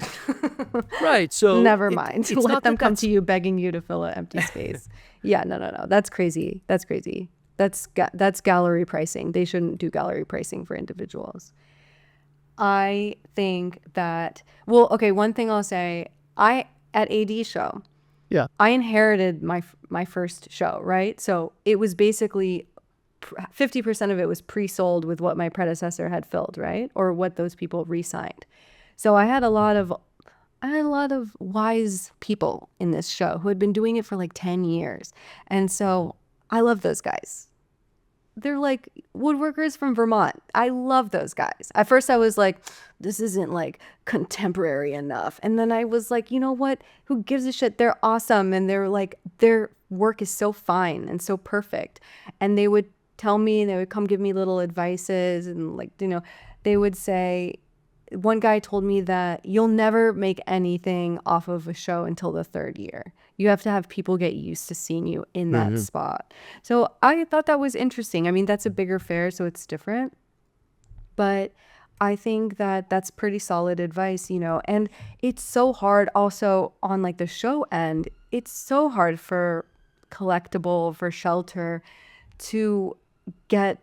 Right. So Never mind. it's Let not them that come that's to you begging you to fill an empty space. Yeah, no. That's crazy. That's crazy. That's gallery pricing. They shouldn't do gallery pricing for individuals. I think that, well, okay, one thing I'll say, at AD show, yeah. I inherited my first show, right? So it was basically 50% of it was pre-sold with what my predecessor had filled, right? Or what those people re-signed. So I had a lot of wise people in this show who had been doing it for like 10 years. And so I love those guys. They're like woodworkers from Vermont. I love those guys. At first I was like, this isn't like contemporary enough. And then I was like, you know what? Who gives a shit? They're awesome. And they're like, their work is so fine and so perfect. And they would tell me, they would come give me little advices, and like, they would say, one guy told me that you'll never make anything off of a show until the third year. You have to have people get used to seeing you in that spot. So I thought that was interesting. I mean, that's a bigger fair, so it's different. But I think that that's pretty solid advice, and it's so hard also on like the show end. It's so hard for collectible, for shelter to get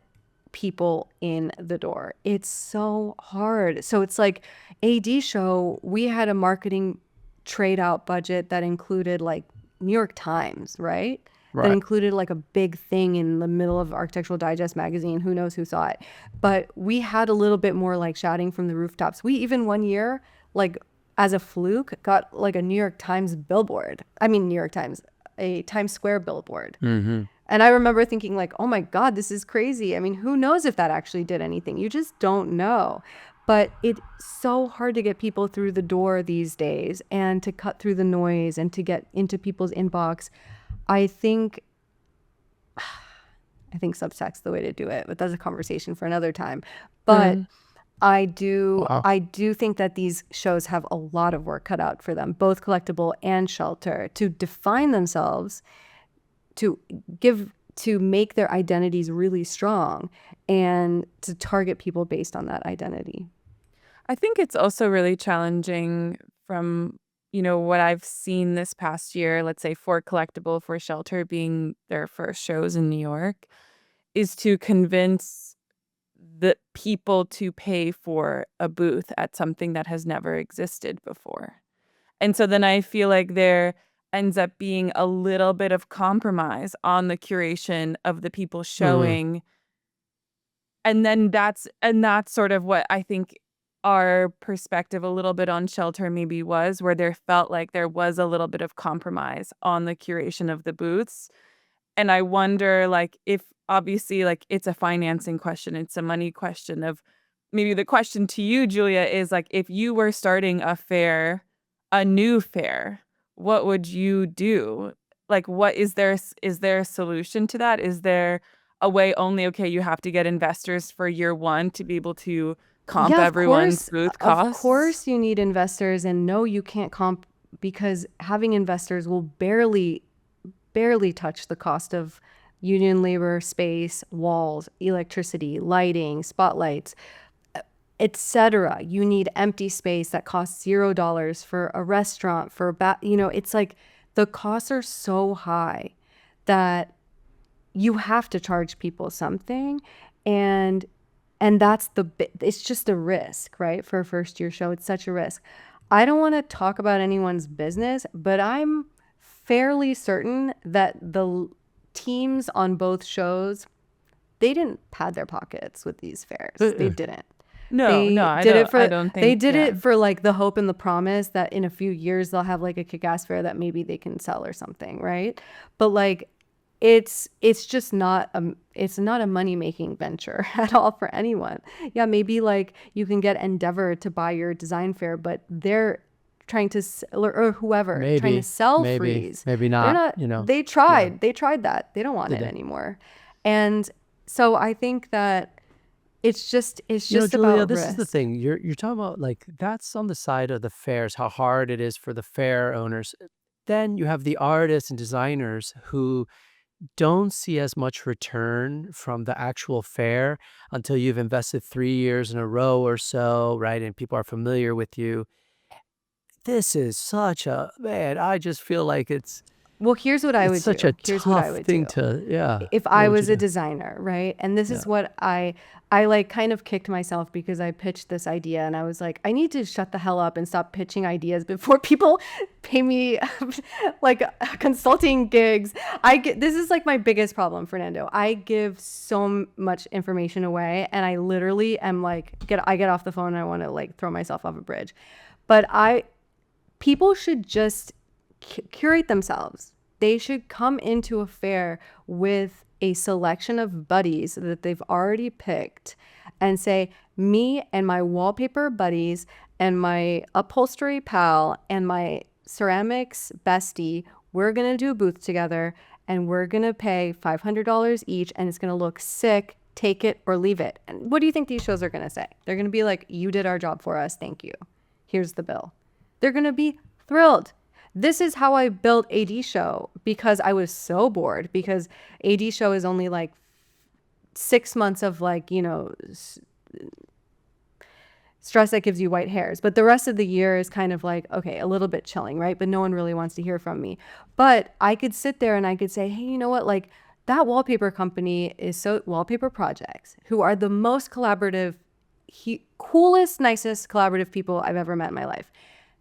people in the door. It's so hard. So it's like AD show, we had a marketing trade out budget that included like New York Times, right? That included like a big thing in the middle of Architectural Digest magazine. Who knows who saw it? But we had a little bit more like shouting from the rooftops. We even one year, like as a fluke, got like a New York Times billboard. I mean, New York Times, a Times Square billboard. And I remember thinking like, oh my God, this is crazy. I mean, who knows if that actually did anything? You just don't know. But it's so hard to get people through the door these days, and to cut through the noise and to get into people's inbox. I think Substack's the way to do it, but that's a conversation for another time. But I do think that these shows have a lot of work cut out for them, both collectible and shelter, to define themselves, to make their identities really strong, and to target people based on that identity. I think it's also really challenging from, what I've seen this past year, let's say for collectible, for shelter being their first shows in New York, is to convince the people to pay for a booth at something that has never existed before. And so then I feel like there ends up being a little bit of compromise on the curation of the people showing. And then that's sort of what I think our perspective a little bit on shelter maybe was, where there felt like there was a little bit of compromise on the curation of the booths. And I wonder, like, if obviously, like, it's a financing question, it's a money question. Of maybe the question to you, Julia, is like, if you were starting a new fair, what would you do? Like, what is there a solution to that? Is there a way only, okay, you have to get investors for year one to be able to comp everyone's booth costs? Of course you need investors, and no, you can't comp, because having investors will barely touch the cost of union labor, space, walls, electricity, lighting, spotlights, etc. You need empty space that costs $0 for a restaurant, for it's like the costs are so high that you have to charge people something, and it's just a risk, right? For a first year show, it's such a risk. I don't want to talk about anyone's business, but I'm fairly certain that the teams on both shows, they didn't pad their pockets with these fairs. They didn't. No, I don't think they did it for like the hope and the promise that in a few years they'll have like a kick-ass fair that maybe they can sell or something, right? But like it's just not a money-making venture at all for anyone. Yeah, maybe like you can get Endeavor to buy your design fair, but they're trying to or whoever trying to sell Freeze. Maybe not. They tried that. They don't want it anymore. And so I think that it's just Julia, about this risk. is the thing. You're talking about, like, that's on the side of the fairs, how hard it is for the fair owners. Then you have the artists and designers who don't see as much return from the actual fair until you've invested 3 years in a row or so, right? And people are familiar with you. This is such a man, I just feel like Well, here's what I it's would such do. a Here's what I tough would do. thing to, yeah. If What I would you was a do? designer, right? And this Yeah. is what I like kind of kicked myself because I pitched this idea and I was like, I need to shut the hell up and stop pitching ideas before people pay me like consulting gigs. This is like my biggest problem, Fernando. I give so much information away and I literally am like I get off the phone and I want to like throw myself off a bridge. But people should just curate themselves. They should come into a fair with a selection of buddies that they've already picked and say, me and my wallpaper buddies and my upholstery pal and my ceramics bestie, we're going to do a booth together and we're going to pay $500 each and it's going to look sick. Take it or leave it. And what do you think these shows are going to say? They're going to be like, you did our job for us. Thank you. Here's the bill. They're going to be thrilled. This is how I built AD Show because I was so bored because AD Show is only like 6 months of like, stress that gives you white hairs. But the rest of the year is kind of like, okay, a little bit chilling, right? But no one really wants to hear from me. But I could sit there and I could say, hey, you know what? Like that wallpaper company is Wallpaper Projects, who are the most collaborative, coolest, nicest collaborative people I've ever met in my life.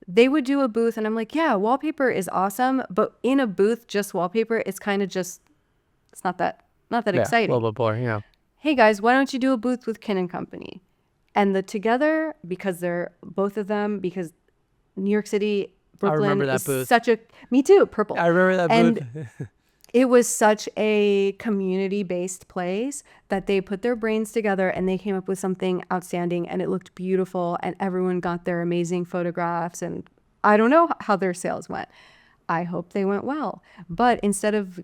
They would do a booth and I'm like, yeah, wallpaper is awesome. But in a booth, just wallpaper, it's kind of just, it's not that Yeah, exciting. a little bit boring, yeah. Hey guys, why don't you do a booth with Kin and Company? And together, because they're both of them, because New York City, Brooklyn remember that is booth. me too, purple. I remember that And booth. it was such a community-based place that they put their brains together and they came up with something outstanding and it looked beautiful and everyone got their amazing photographs and I don't know how their sales went. I hope they went well. But instead of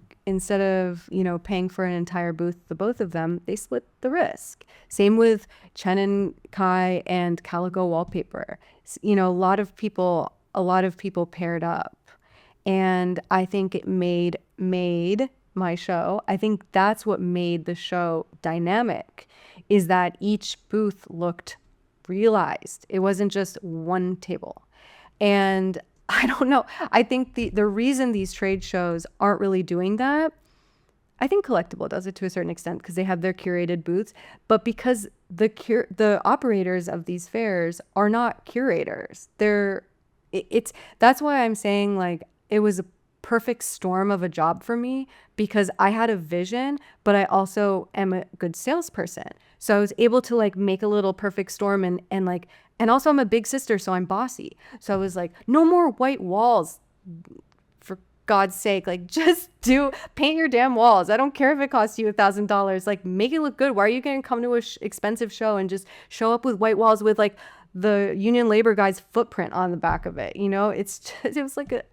paying for an entire booth, the both of them, they split the risk. Same with Chen and Kai and Calico Wallpaper. A lot of people paired up. And I think it made my show. I think that's what made the show dynamic, is that each booth looked realized. It wasn't just one table. And I don't know. I think the reason these trade shows aren't really doing that, I think Collectible does it to a certain extent because they have their curated booths, but because the operators of these fairs are not curators. That's why I'm saying like it was a perfect storm of a job for me because I had a vision, but I also am a good salesperson. So I was able to like make a little perfect storm and also I'm a big sister, so I'm bossy. So I was like, no more white walls. For God's sake, like just paint your damn walls. I don't care if it costs you $1,000. Like make it look good. Why are you going to come to a expensive show and just show up with white walls with like the union labor guy's footprint on the back of it? It was like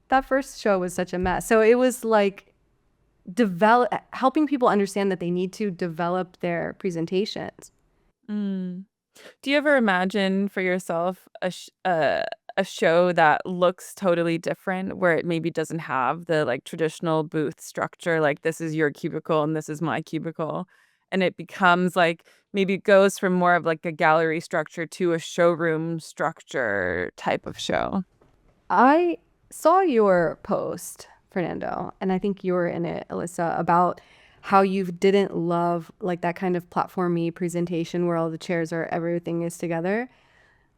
that first show was such a mess. So it was like helping people understand that they need to develop their presentations. Mm. Do you ever imagine for yourself a show that looks totally different, where it maybe doesn't have the like traditional booth structure, like this is your cubicle and this is my cubicle, and it becomes like maybe it goes from more of like a gallery structure to a showroom structure type of show? I saw your post, Fernando, and I think you were in it, Alyssa, about how you didn't love like that kind of platformy presentation where all the chairs are, everything is together.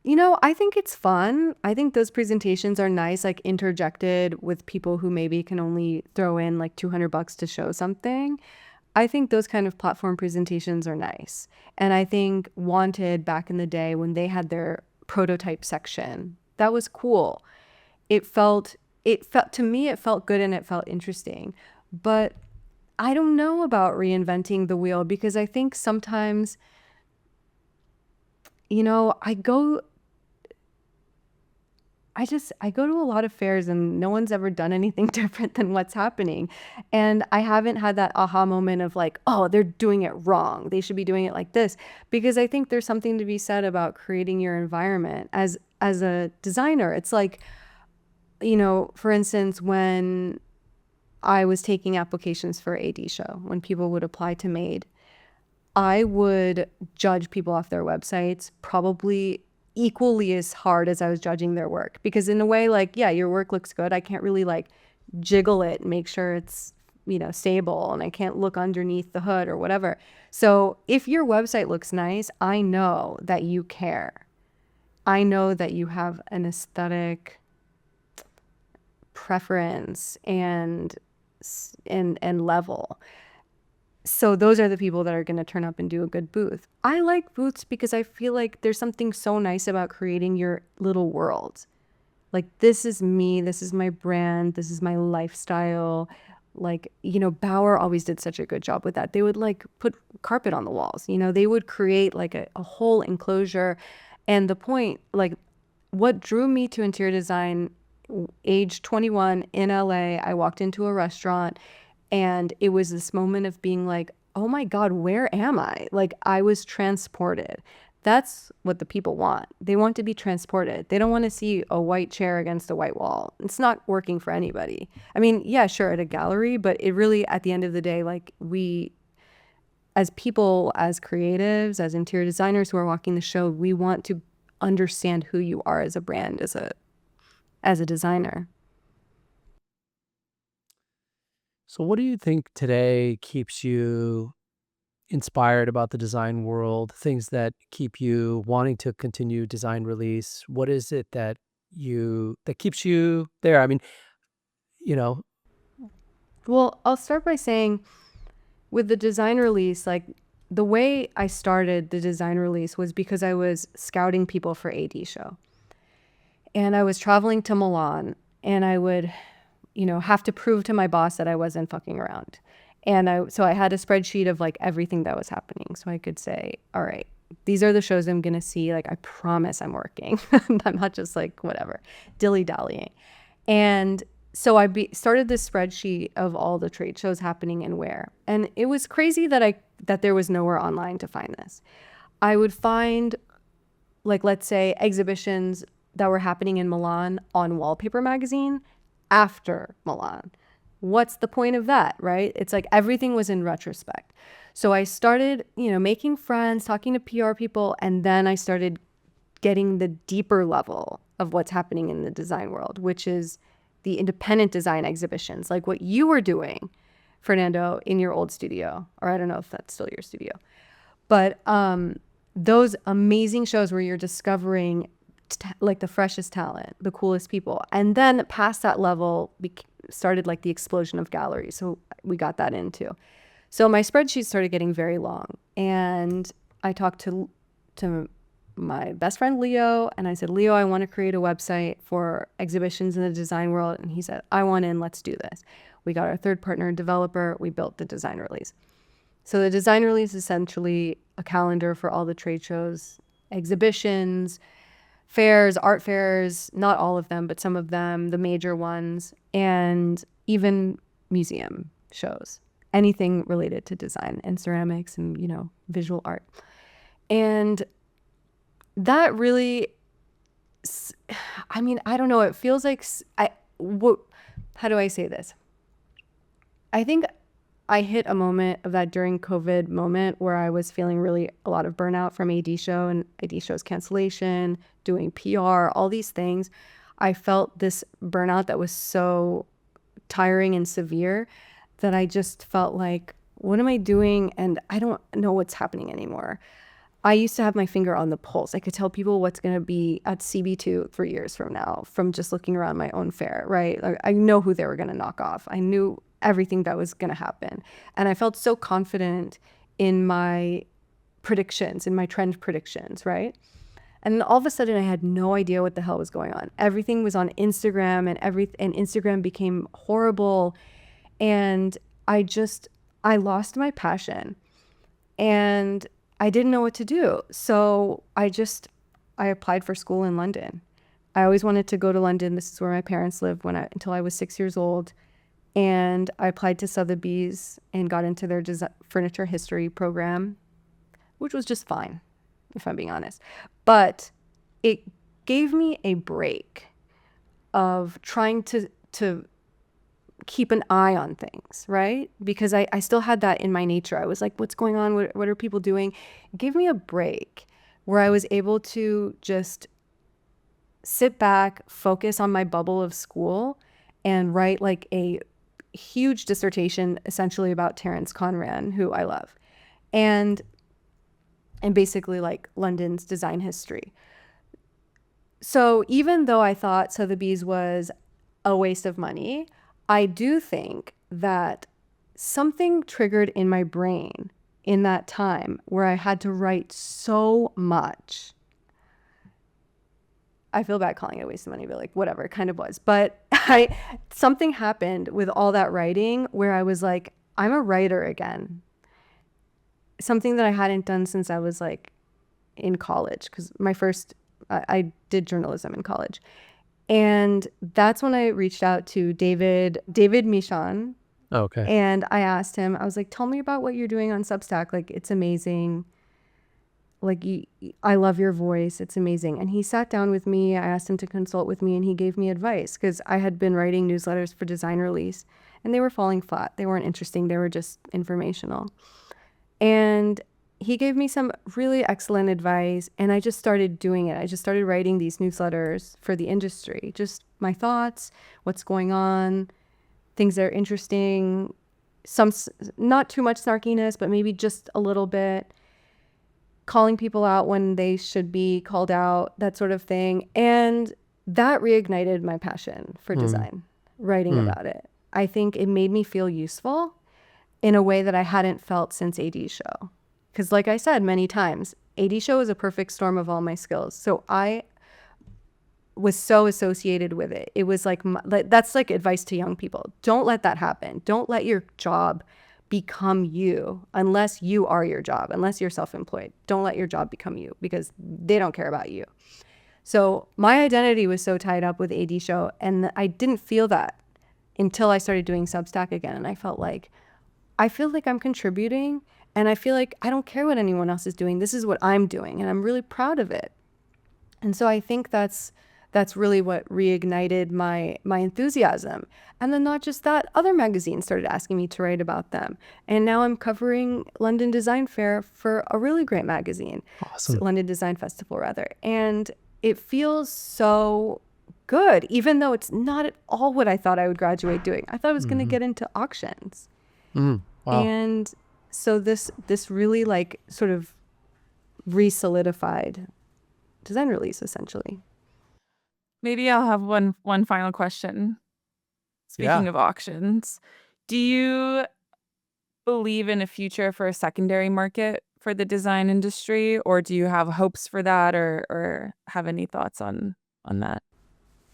I think it's fun. I think those presentations are nice, like interjected with people who maybe can only throw in like $200 to show something. I think those kind of platform presentations are nice. And I think Wanted back in the day when they had their prototype section, that was cool. To me, it felt good and it felt interesting. But I don't know about reinventing the wheel because I think sometimes, I go to a lot of fairs and no one's ever done anything different than what's happening. And I haven't had that aha moment of like, oh, they're doing it wrong. They should be doing it like this. Because I think there's something to be said about creating your environment as a designer. It's like, for instance, when I was taking applications for AD show, when people would apply to Made, I would judge people off their websites probably equally as hard as I was judging their work. Because in a way, like, yeah, your work looks good. I can't really like jiggle it and make sure it's, stable, and I can't look underneath the hood or whatever. So if your website looks nice, I know that you care. I know that you have an aesthetic preference and level. So those are the people that are going to turn up and do a good booth. I like booths because I feel like there's something so nice about creating your little world. Like, this is me, this is my brand, this is my lifestyle. Like, Bauer always did such a good job with that. They would like put carpet on the walls, they would create like a whole enclosure. And the point, like, what drew me to interior design, age 21 in LA, I walked into a restaurant and it was this moment of being like, oh my God, where am I? Like, I was transported. That's what the people want. They want to be transported. They don't want to see a white chair against a white wall. It's not working for anybody. I mean, yeah, sure, at a gallery, but it really, at the end of the day, like, we, as people, as creatives, as interior designers who are walking the show, we want to understand who you are as a brand, as a designer. So what do you think today keeps you inspired about the design world, things that keep you wanting to continue design release? What is it that keeps you there? I mean, you know, Well, I'll start by saying, with the design release, like, the way I started the design release was because I was scouting people for AD show. And I was traveling to Milan, and I would, have to prove to my boss that I wasn't fucking around. And so I had a spreadsheet of like everything that was happening. So I could say, all right, these are the shows I'm going to see. Like, I promise I'm working. I'm not just like, whatever, dilly-dallying. And so I started this spreadsheet of all the trade shows happening and where. And it was crazy that there was nowhere online to find this. I would find, like, let's say, exhibitions that were happening in Milan on Wallpaper magazine after Milan. What's the point of that, right? It's like everything was in retrospect. So I started, making friends, talking to PR people, and then I started getting the deeper level of what's happening in the design world, which is the independent design exhibitions, like what you were doing, Fernando, in your old studio, or I don't know if that's still your studio. But those amazing shows where you're discovering like the freshest talent, the coolest people. And then past that level started like the explosion of galleries. So we got that into. So my spreadsheet started getting very long. And I talked to my best friend, Leo, and I said, Leo, I want to create a website for exhibitions in the design world. And he said, I want in, let's do this. We got our third partner and developer. We built the design release. So the design release is essentially a calendar for all the trade shows, exhibitions, fairs, art fairs, not all of them, but some of them, the major ones, and even museum shows, anything related to design and ceramics and, visual art. And that really, I mean, I don't know, it feels like, how do I say this? I think I hit a moment of that during COVID moment where I was feeling really a lot of burnout from AD show and AD show's cancellation, doing PR, all these things. I felt this burnout that was so tiring and severe that I just felt like, what am I doing? And I don't know what's happening anymore. I used to have my finger on the pulse. I could tell people what's going to be at CB2 3 years from now from just looking around my own fair, right? Like, I know who they were going to knock off. I knew everything that was going to happen. And I felt so confident in my predictions, in my trend predictions, right? And all of a sudden I had no idea what the hell was going on. Everything was on Instagram and Instagram became horrible. And I lost my passion and I didn't know what to do. So I applied for school in London. I always wanted to go to London. This is where my parents lived until I was 6 years old. And I applied to Sotheby's and got into their furniture history program, which was just fine, if I'm being honest. But it gave me a break of trying to keep an eye on things, right? Because I still had that in my nature. I was like, what's going on? What are people doing? Give me a break where I was able to just sit back, focus on my bubble of school, and write like a huge dissertation essentially about Terence Conran, who I love, and basically like London's design history. So even though I thought Sotheby's was a waste of money, I do think that something triggered in my brain in that time where I had to write so much. I feel bad calling it a waste of money, but like whatever, it kind of was. But something happened with all that writing where I was like, I'm a writer again. Something that I hadn't done since I was like in college, because I did journalism in college. And that's when I reached out to David Michon. Okay. And I asked him, I was like, tell me about what you're doing on Substack. Like, it's amazing. Like, I love your voice. It's amazing. And he sat down with me. I asked him to consult with me, and he gave me advice because I had been writing newsletters for Design Release, and they were falling flat. They weren't interesting. They were just informational. And he gave me some really excellent advice, and I just started doing it. I just started writing these newsletters for the industry, just my thoughts, what's going on, things that are interesting, some not too much snarkiness, but maybe just a little bit, calling people out when they should be called out, that sort of thing. And that reignited my passion for design, writing about it. I think it made me feel useful in a way that I hadn't felt since AD Show. Because like I said many times, AD Show is a perfect storm of all my skills. So I was so associated with it. It was like, that's like advice to young people. Don't let that happen. Don't let your job become you unless you are your job, unless you're self-employed. Don't let your job become you because they don't care about you. So my identity was so tied up with AD Show, and I didn't feel that until I started doing Substack again. And I feel like I'm contributing, and I feel like I don't care what anyone else is doing. This is what I'm doing, and I'm really proud of it. And so I think that's really what reignited my enthusiasm. And then not just that, other magazines started asking me to write about them. And now I'm covering London Design Fair for a really great magazine. Awesome. London Design Festival, rather. And it feels so good, even though it's not at all what I thought I would graduate doing. I thought I was going to get into auctions. Wow. And so this really like sort of re-solidified Design Release, essentially. Maybe I'll have one final question. Speaking of auctions, do you believe in a future for a secondary market for the design industry, or do you have hopes for that, or have any thoughts on that?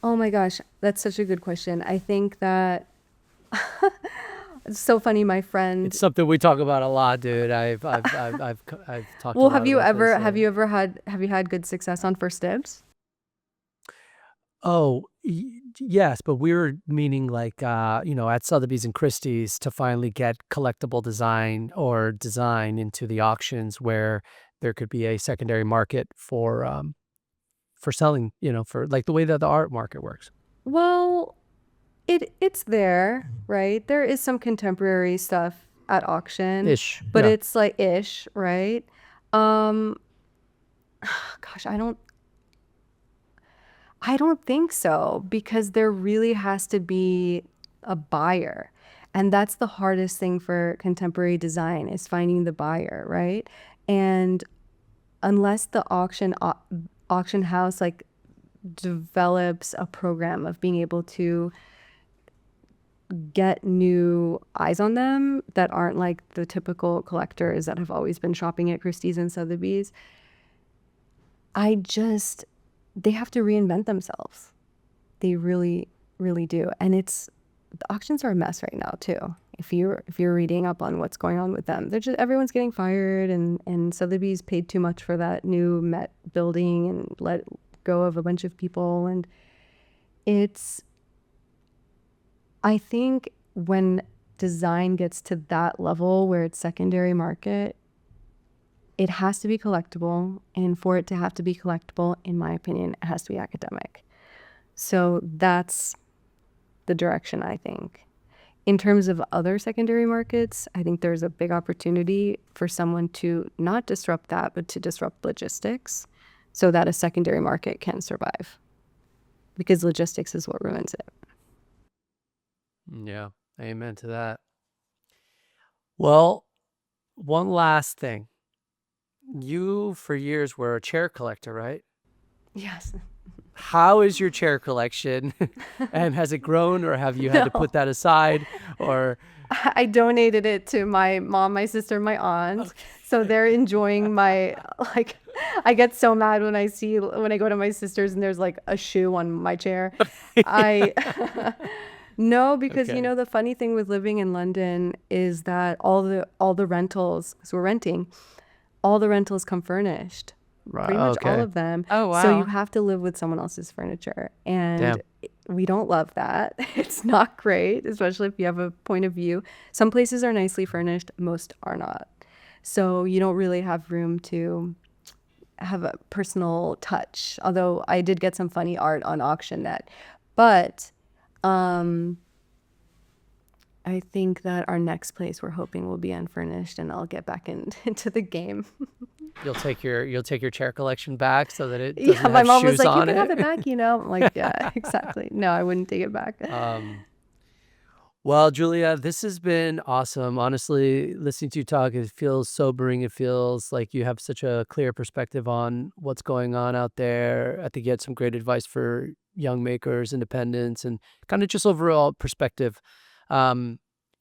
Oh my gosh, that's such a good question. I think that it's so funny. My friend. It's something we talk about a lot, dude. I've talked. Well, a lot have you about ever this, have you had good success on First Dibs? Oh, yes, but we were meaning like, at Sotheby's and Christie's to finally get collectible design into the auctions where there could be a secondary market for selling, for like the way that the art market works. Well, it's there, right? There is some contemporary stuff at auction, Ish. but Yeah. it's like ish, right? Gosh, I don't think so, because there really has to be a buyer. And that's the hardest thing for contemporary design, is finding the buyer, right? And unless the auction house like develops a program of being able to get new eyes on them that aren't like the typical collectors that have always been shopping at Christie's and Sotheby's, they have to reinvent themselves. They really, really do. And the auctions are a mess right now too. If you're reading up on what's going on with them, everyone's getting fired, and Sotheby's paid too much for that new Met building and let go of a bunch of people. And I think when design gets to that level where it's secondary market, it has to be collectible. And for it to have to be collectible, in my opinion, it has to be academic. So that's the direction, I think. in terms of other secondary markets, I think there's a big opportunity for someone to not disrupt that, but to disrupt logistics so that a secondary market can survive. Because logistics is what ruins it. Yeah, amen to that. Well, one last thing. You, for years, were a chair collector, right? Yes. How is your chair collection? And has it grown, or have you had to No. put that aside? Or I donated it to my mom, my sister, my aunt. So they're enjoying my, like, I get so mad when I go to my sister's and there's like a shoe on my chair. I, no, because Okay. the funny thing with living in London is that all the rentals, because we're renting, all the rentals come furnished. Pretty much all Okay. of them. Oh, So you wow. have to live with someone else's furniture. And Damn. we don't love that. It's not great, especially if you have a point of view. Some places are nicely furnished, most are not. So you don't really have room to have a personal touch. Although I did get some funny art on AuctionNet. But I think that our next place we're hoping will be unfurnished, and I'll get back into the game. You'll take your chair collection back so that it doesn't Yeah, my have mom was shoes like, "You on can have it. it back," I'm like, yeah, exactly. No, I wouldn't take it back. Well, Julia, this has been awesome. Honestly, listening to you talk, it feels sobering. It feels like you have such a clear perspective on what's going on out there. I think you had some great advice for young makers, independents, and kind of just overall perspective.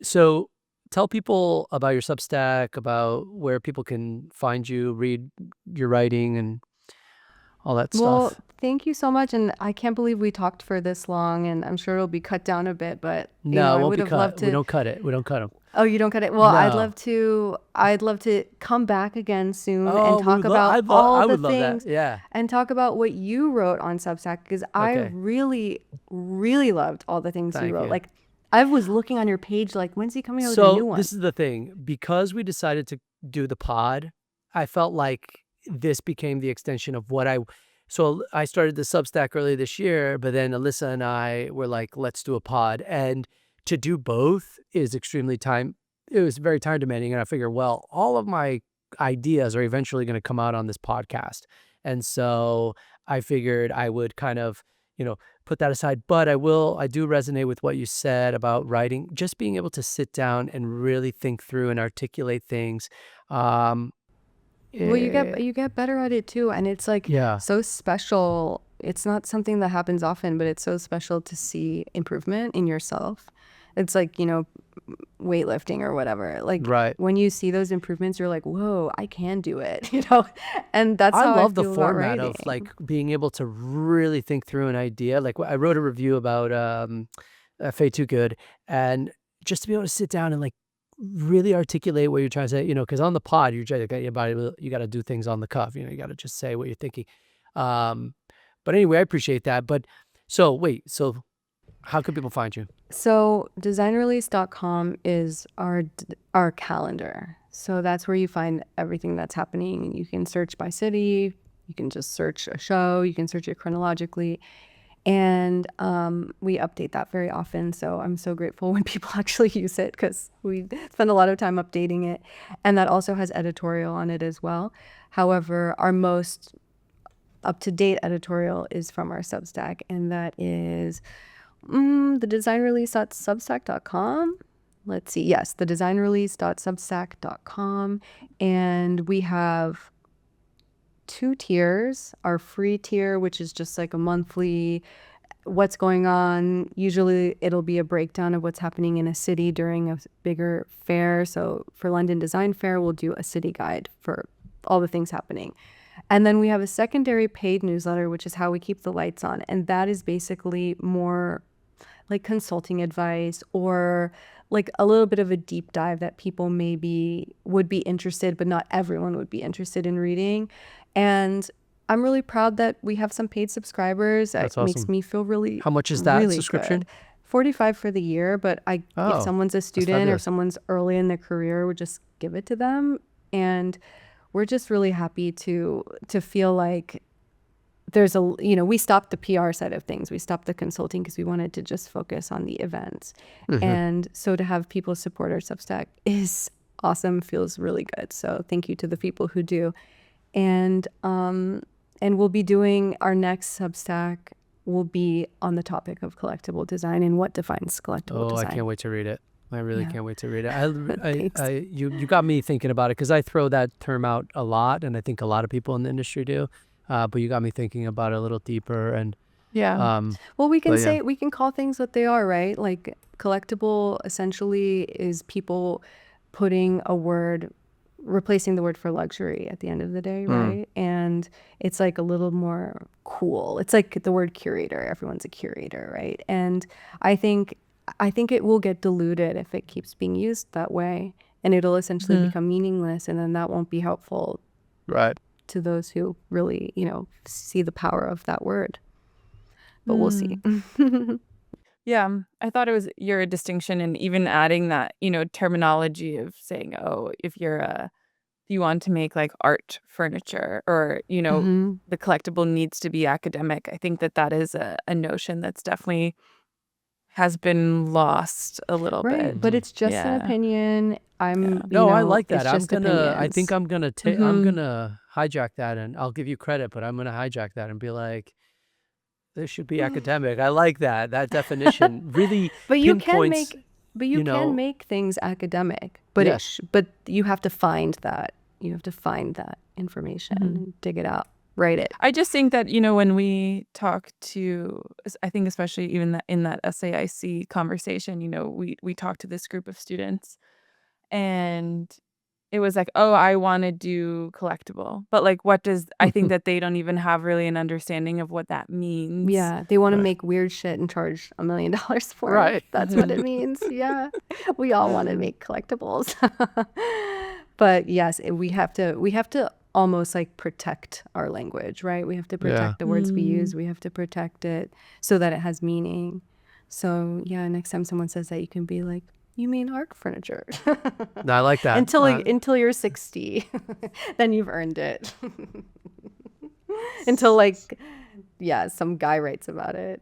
So tell people about your Substack, about where people can find you, read your writing, and all that Well, stuff. thank you so much, and I can't believe we talked for this long, and I'm sure it'll be cut down a bit, but No, it I won't would be have loved cut. We to. don't cut it. We don't cut them. Oh, you don't cut it? Well, No. I'd love to come back again soon and Oh, we talk would love. about all I the would love that. things Yeah. and talk about what you wrote on Substack, because I Okay. really, really loved all the things you Thank wrote. you. Like, I was looking on your page, like, when's he coming out with a So new one? this is the thing. Because we decided to do the pod, I felt like this became the extension of what I. So I started the Substack earlier this year, but then Alyssa and I were like, let's do a pod. And to do both is extremely time. It was very time demanding. And I figured, well, all of my ideas are eventually going to come out on this podcast. And so I figured I would kind of, put that aside. But I do resonate with what you said about writing, just being able to sit down and really think through and articulate things. Well, you eh, get better at it too, and it's like Yeah. so special. It's not something that happens often, but it's so special to see improvement in yourself. It's like, weightlifting or whatever. Like Right. when you see those improvements, you're like, "Whoa, I can do it," And that's I how I love the feel about format writing. of like being able to really think through an idea. Like I wrote a review about Fay Too Good, and just to be able to sit down and like really articulate what you're trying to say, because on the pod you're trying to get your body, you got to do things on the cuff. You got to just say what you're thinking. But anyway, I appreciate that. But so how can people find you? So designrelease.com is our calendar. So that's where you find everything that's happening. You can search by city. You can just search a show. You can search it chronologically. And we update that very often. So I'm so grateful when people actually use it, because we spend a lot of time updating it. And that also has editorial on it as well. However, our most up-to-date editorial is from our Substack, and that is the designrelease.substack.com. Let's see. Yes, the designrelease.substack.com. And we have 2 tiers. Our free tier, which is just like a monthly what's going on. Usually it'll be a breakdown of what's happening in a city during a bigger fair. So for London Design Fair, we'll do a city guide for all the things happening. And then we have a secondary paid newsletter, which is how we keep the lights on. And that is basically more like consulting advice, or like a little bit of a deep dive that people maybe would be interested, but not everyone would be interested in reading. And I'm really proud that we have some paid subscribers. That's It makes awesome. me feel really, How much is that really subscription? good. $45 for the year, but if Oh, someone's a that's student or fabulous. someone's early in their career, we'll just give it to them. And we're just really happy to feel like there's a, you know, we stopped the PR side of things. We stopped the consulting because we wanted to just focus on the events. And so to have people support our Substack is awesome, feels really good. So thank you to the people who do. And we'll be doing our next Substack will be on the topic of collectible design and what defines collectible Oh, I design. can't wait to read it. I really Yeah. can't wait to read it. Thanks. You got me thinking about it because I throw that term out a lot, and I think a lot of people in the industry do. But you got me thinking about it a little deeper, and Yeah. Well, we can but yeah. say, we can call things what they are, right? Like collectible essentially is people putting a word, replacing the word for luxury at the end of the day, right? And it's like a little more cool. It's like the word curator. Everyone's a curator, right? And I think it will get diluted if it keeps being used that way, and it'll essentially become meaningless, and then that won't be helpful Right. to those who really, you know, see the power of that word. But we'll see. Yeah, I thought it was your distinction, and even adding that, you know, terminology of saying, oh, if you want to make like art furniture, or, you know, the collectible needs to be academic. I think that is a notion that's definitely has been lost a little Right, bit. but it's just an Yeah. opinion. You No, I know, like it's that. I just think opinions. I'm gonna take. I'm gonna hijack that, and I'll give you credit, but I'm gonna hijack that and be like, this should be academic. I like that. That definition really But you can pinpoints. make things academic. But Yes. but you have to find that. You have to find that information and dig it out, write it. I just think that, you know, when we talk to, I think especially even in that SAIC conversation, you know, we talked to this group of students, and it was like, oh, I want to do collectible. But like, I think that they don't even have really an understanding of what that means. Yeah, they want to Right. make weird shit and charge $1 million for Right. it. That's what it means. Yeah, we all want to make collectibles. But yes, we have to almost like protect our language, right? We have to protect the words we use. We have to protect it so that it has meaning. So yeah, next time someone says that, you can be like, you mean art furniture. No, I like that. Until you're 60, then you've earned it. Until like, yeah, some guy writes about it.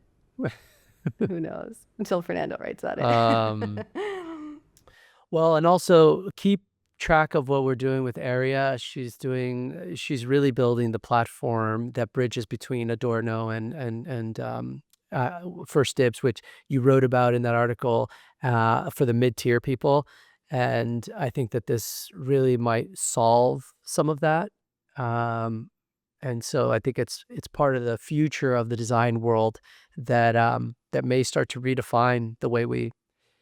Who knows? Until Fernando writes about it. Well, and also keep track of what we're doing with Area. She's really building the platform that bridges between Adorno and First Dibs, which you wrote about in that article for the mid-tier people. And I think that this really might solve some of that. And so I think it's part of the future of the design world that that may start to redefine the way we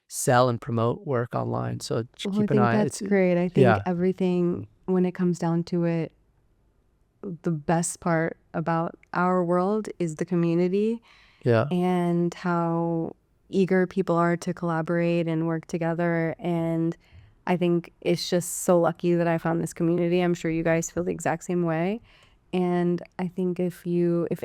sell and promote work online. So Well, I keep an think eye. that's great. I think Yeah. everything, when it comes down to it, the best part about our world is the community Yeah. and how eager people are to collaborate and work together. And I think it's just so lucky that I found this community. I'm sure you guys feel the exact same way. And I think if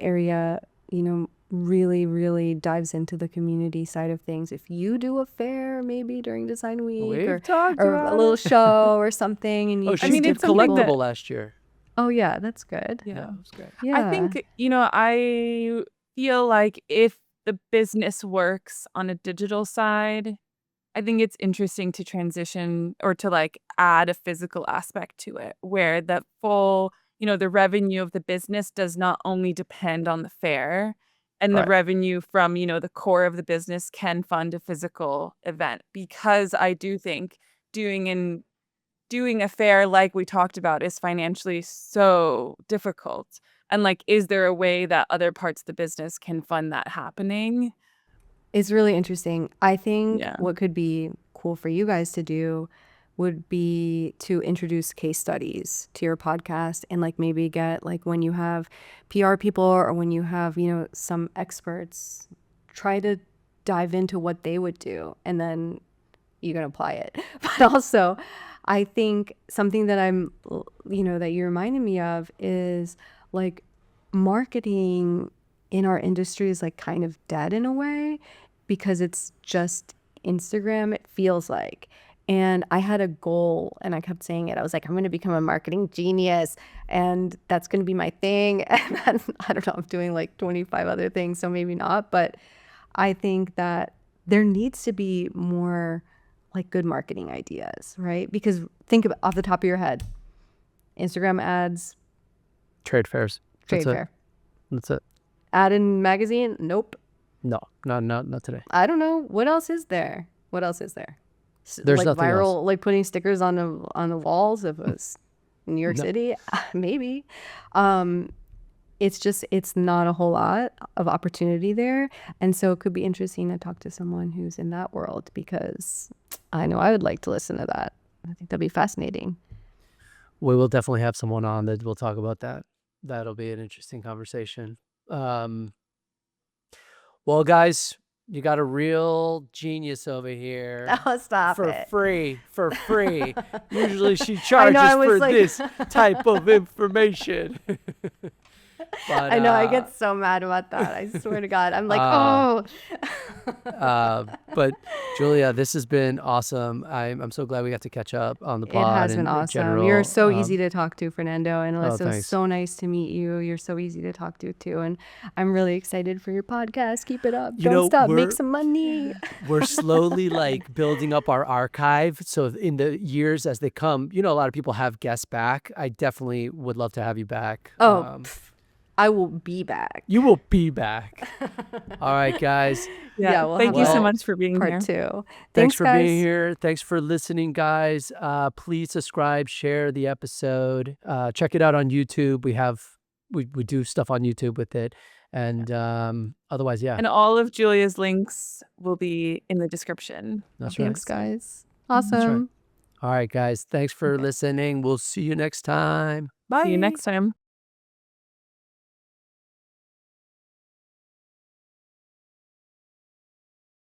Area, you know, really, really dives into the community side of things, if you do a fair maybe during Design Week We've talked or about a little it. show or something, and you Oh, just she did it's something that- collectible last year. Oh yeah, that's good. Yeah, it was great. Yeah. I think, you know, I feel like if the business works on a digital side, I think it's interesting to transition or to like add a physical aspect to it, where the full, you know, the revenue of the business does not only depend on the fair, and the Right. revenue from, you know, the core of the business can fund a physical event. Because I do think doing a fair, like we talked about, is financially so difficult. And like, is there a way that other parts of the business can fund that happening? It's really interesting. I think Yeah. what could be cool for you guys to do would be to introduce case studies to your podcast, and like maybe get, like, when you have PR people or when you have, you know, some experts, try to dive into what they would do, and then you can apply it. But also, I think something that that you reminded me of is like marketing in our industry is like kind of dead in a way, because it's just Instagram, it feels like. And I had a goal and I kept saying it. I was like, I'm going to become a marketing genius and that's going to be my thing. And then, I don't know, I'm doing like 25 other things, so maybe not. But I think that there needs to be more like good marketing ideas, right? Because think of off the top of your head, Instagram ads, Trade fairs. trade That's it. fair, That's it. ad in magazine. Nope. No, not today. I don't know. What else is there? What else is there? There's Like nothing viral, else. like putting stickers on the walls of New York No. City, maybe. It's not a whole lot of opportunity there, and so it could be interesting to talk to someone who's in that world because I know I would like to listen to that. I think that'd be fascinating. We will definitely have someone on that will talk about that. That'll be an interesting conversation. Well, guys, you got a real genius over here. Oh, stop For it. free. Usually she I charges know, I was for like- this type of information. But I know I get so mad about that. I swear to God, I'm like, oh. but Julia, this has been awesome. I'm so glad we got to catch up on the It pod. has been and in awesome. general. You're so easy to talk to, Fernando. And Oh, Alyssa, thanks. so nice to meet you. You're so easy to talk to, too. And I'm really excited for your podcast. Keep it up. You Don't know, stop. Make we're- some money. We're slowly like building up our archive. So in the years as they come, a lot of people have guests back. I definitely would love to have you back. Oh, I will be back. You will be back. All right, guys. Yeah. we'll Thank have you so a much for being here. Part 2. Thanks Thanks, for guys. being here. Thanks for listening, guys. Please subscribe, share the episode. Check it out on YouTube. We do stuff on YouTube with it. And otherwise, yeah. And all of Julia's links will be in the description. That's Thanks, right. guys. right. Awesome. All right, guys. Thanks for listening. We'll see you next time. Bye. See you next time.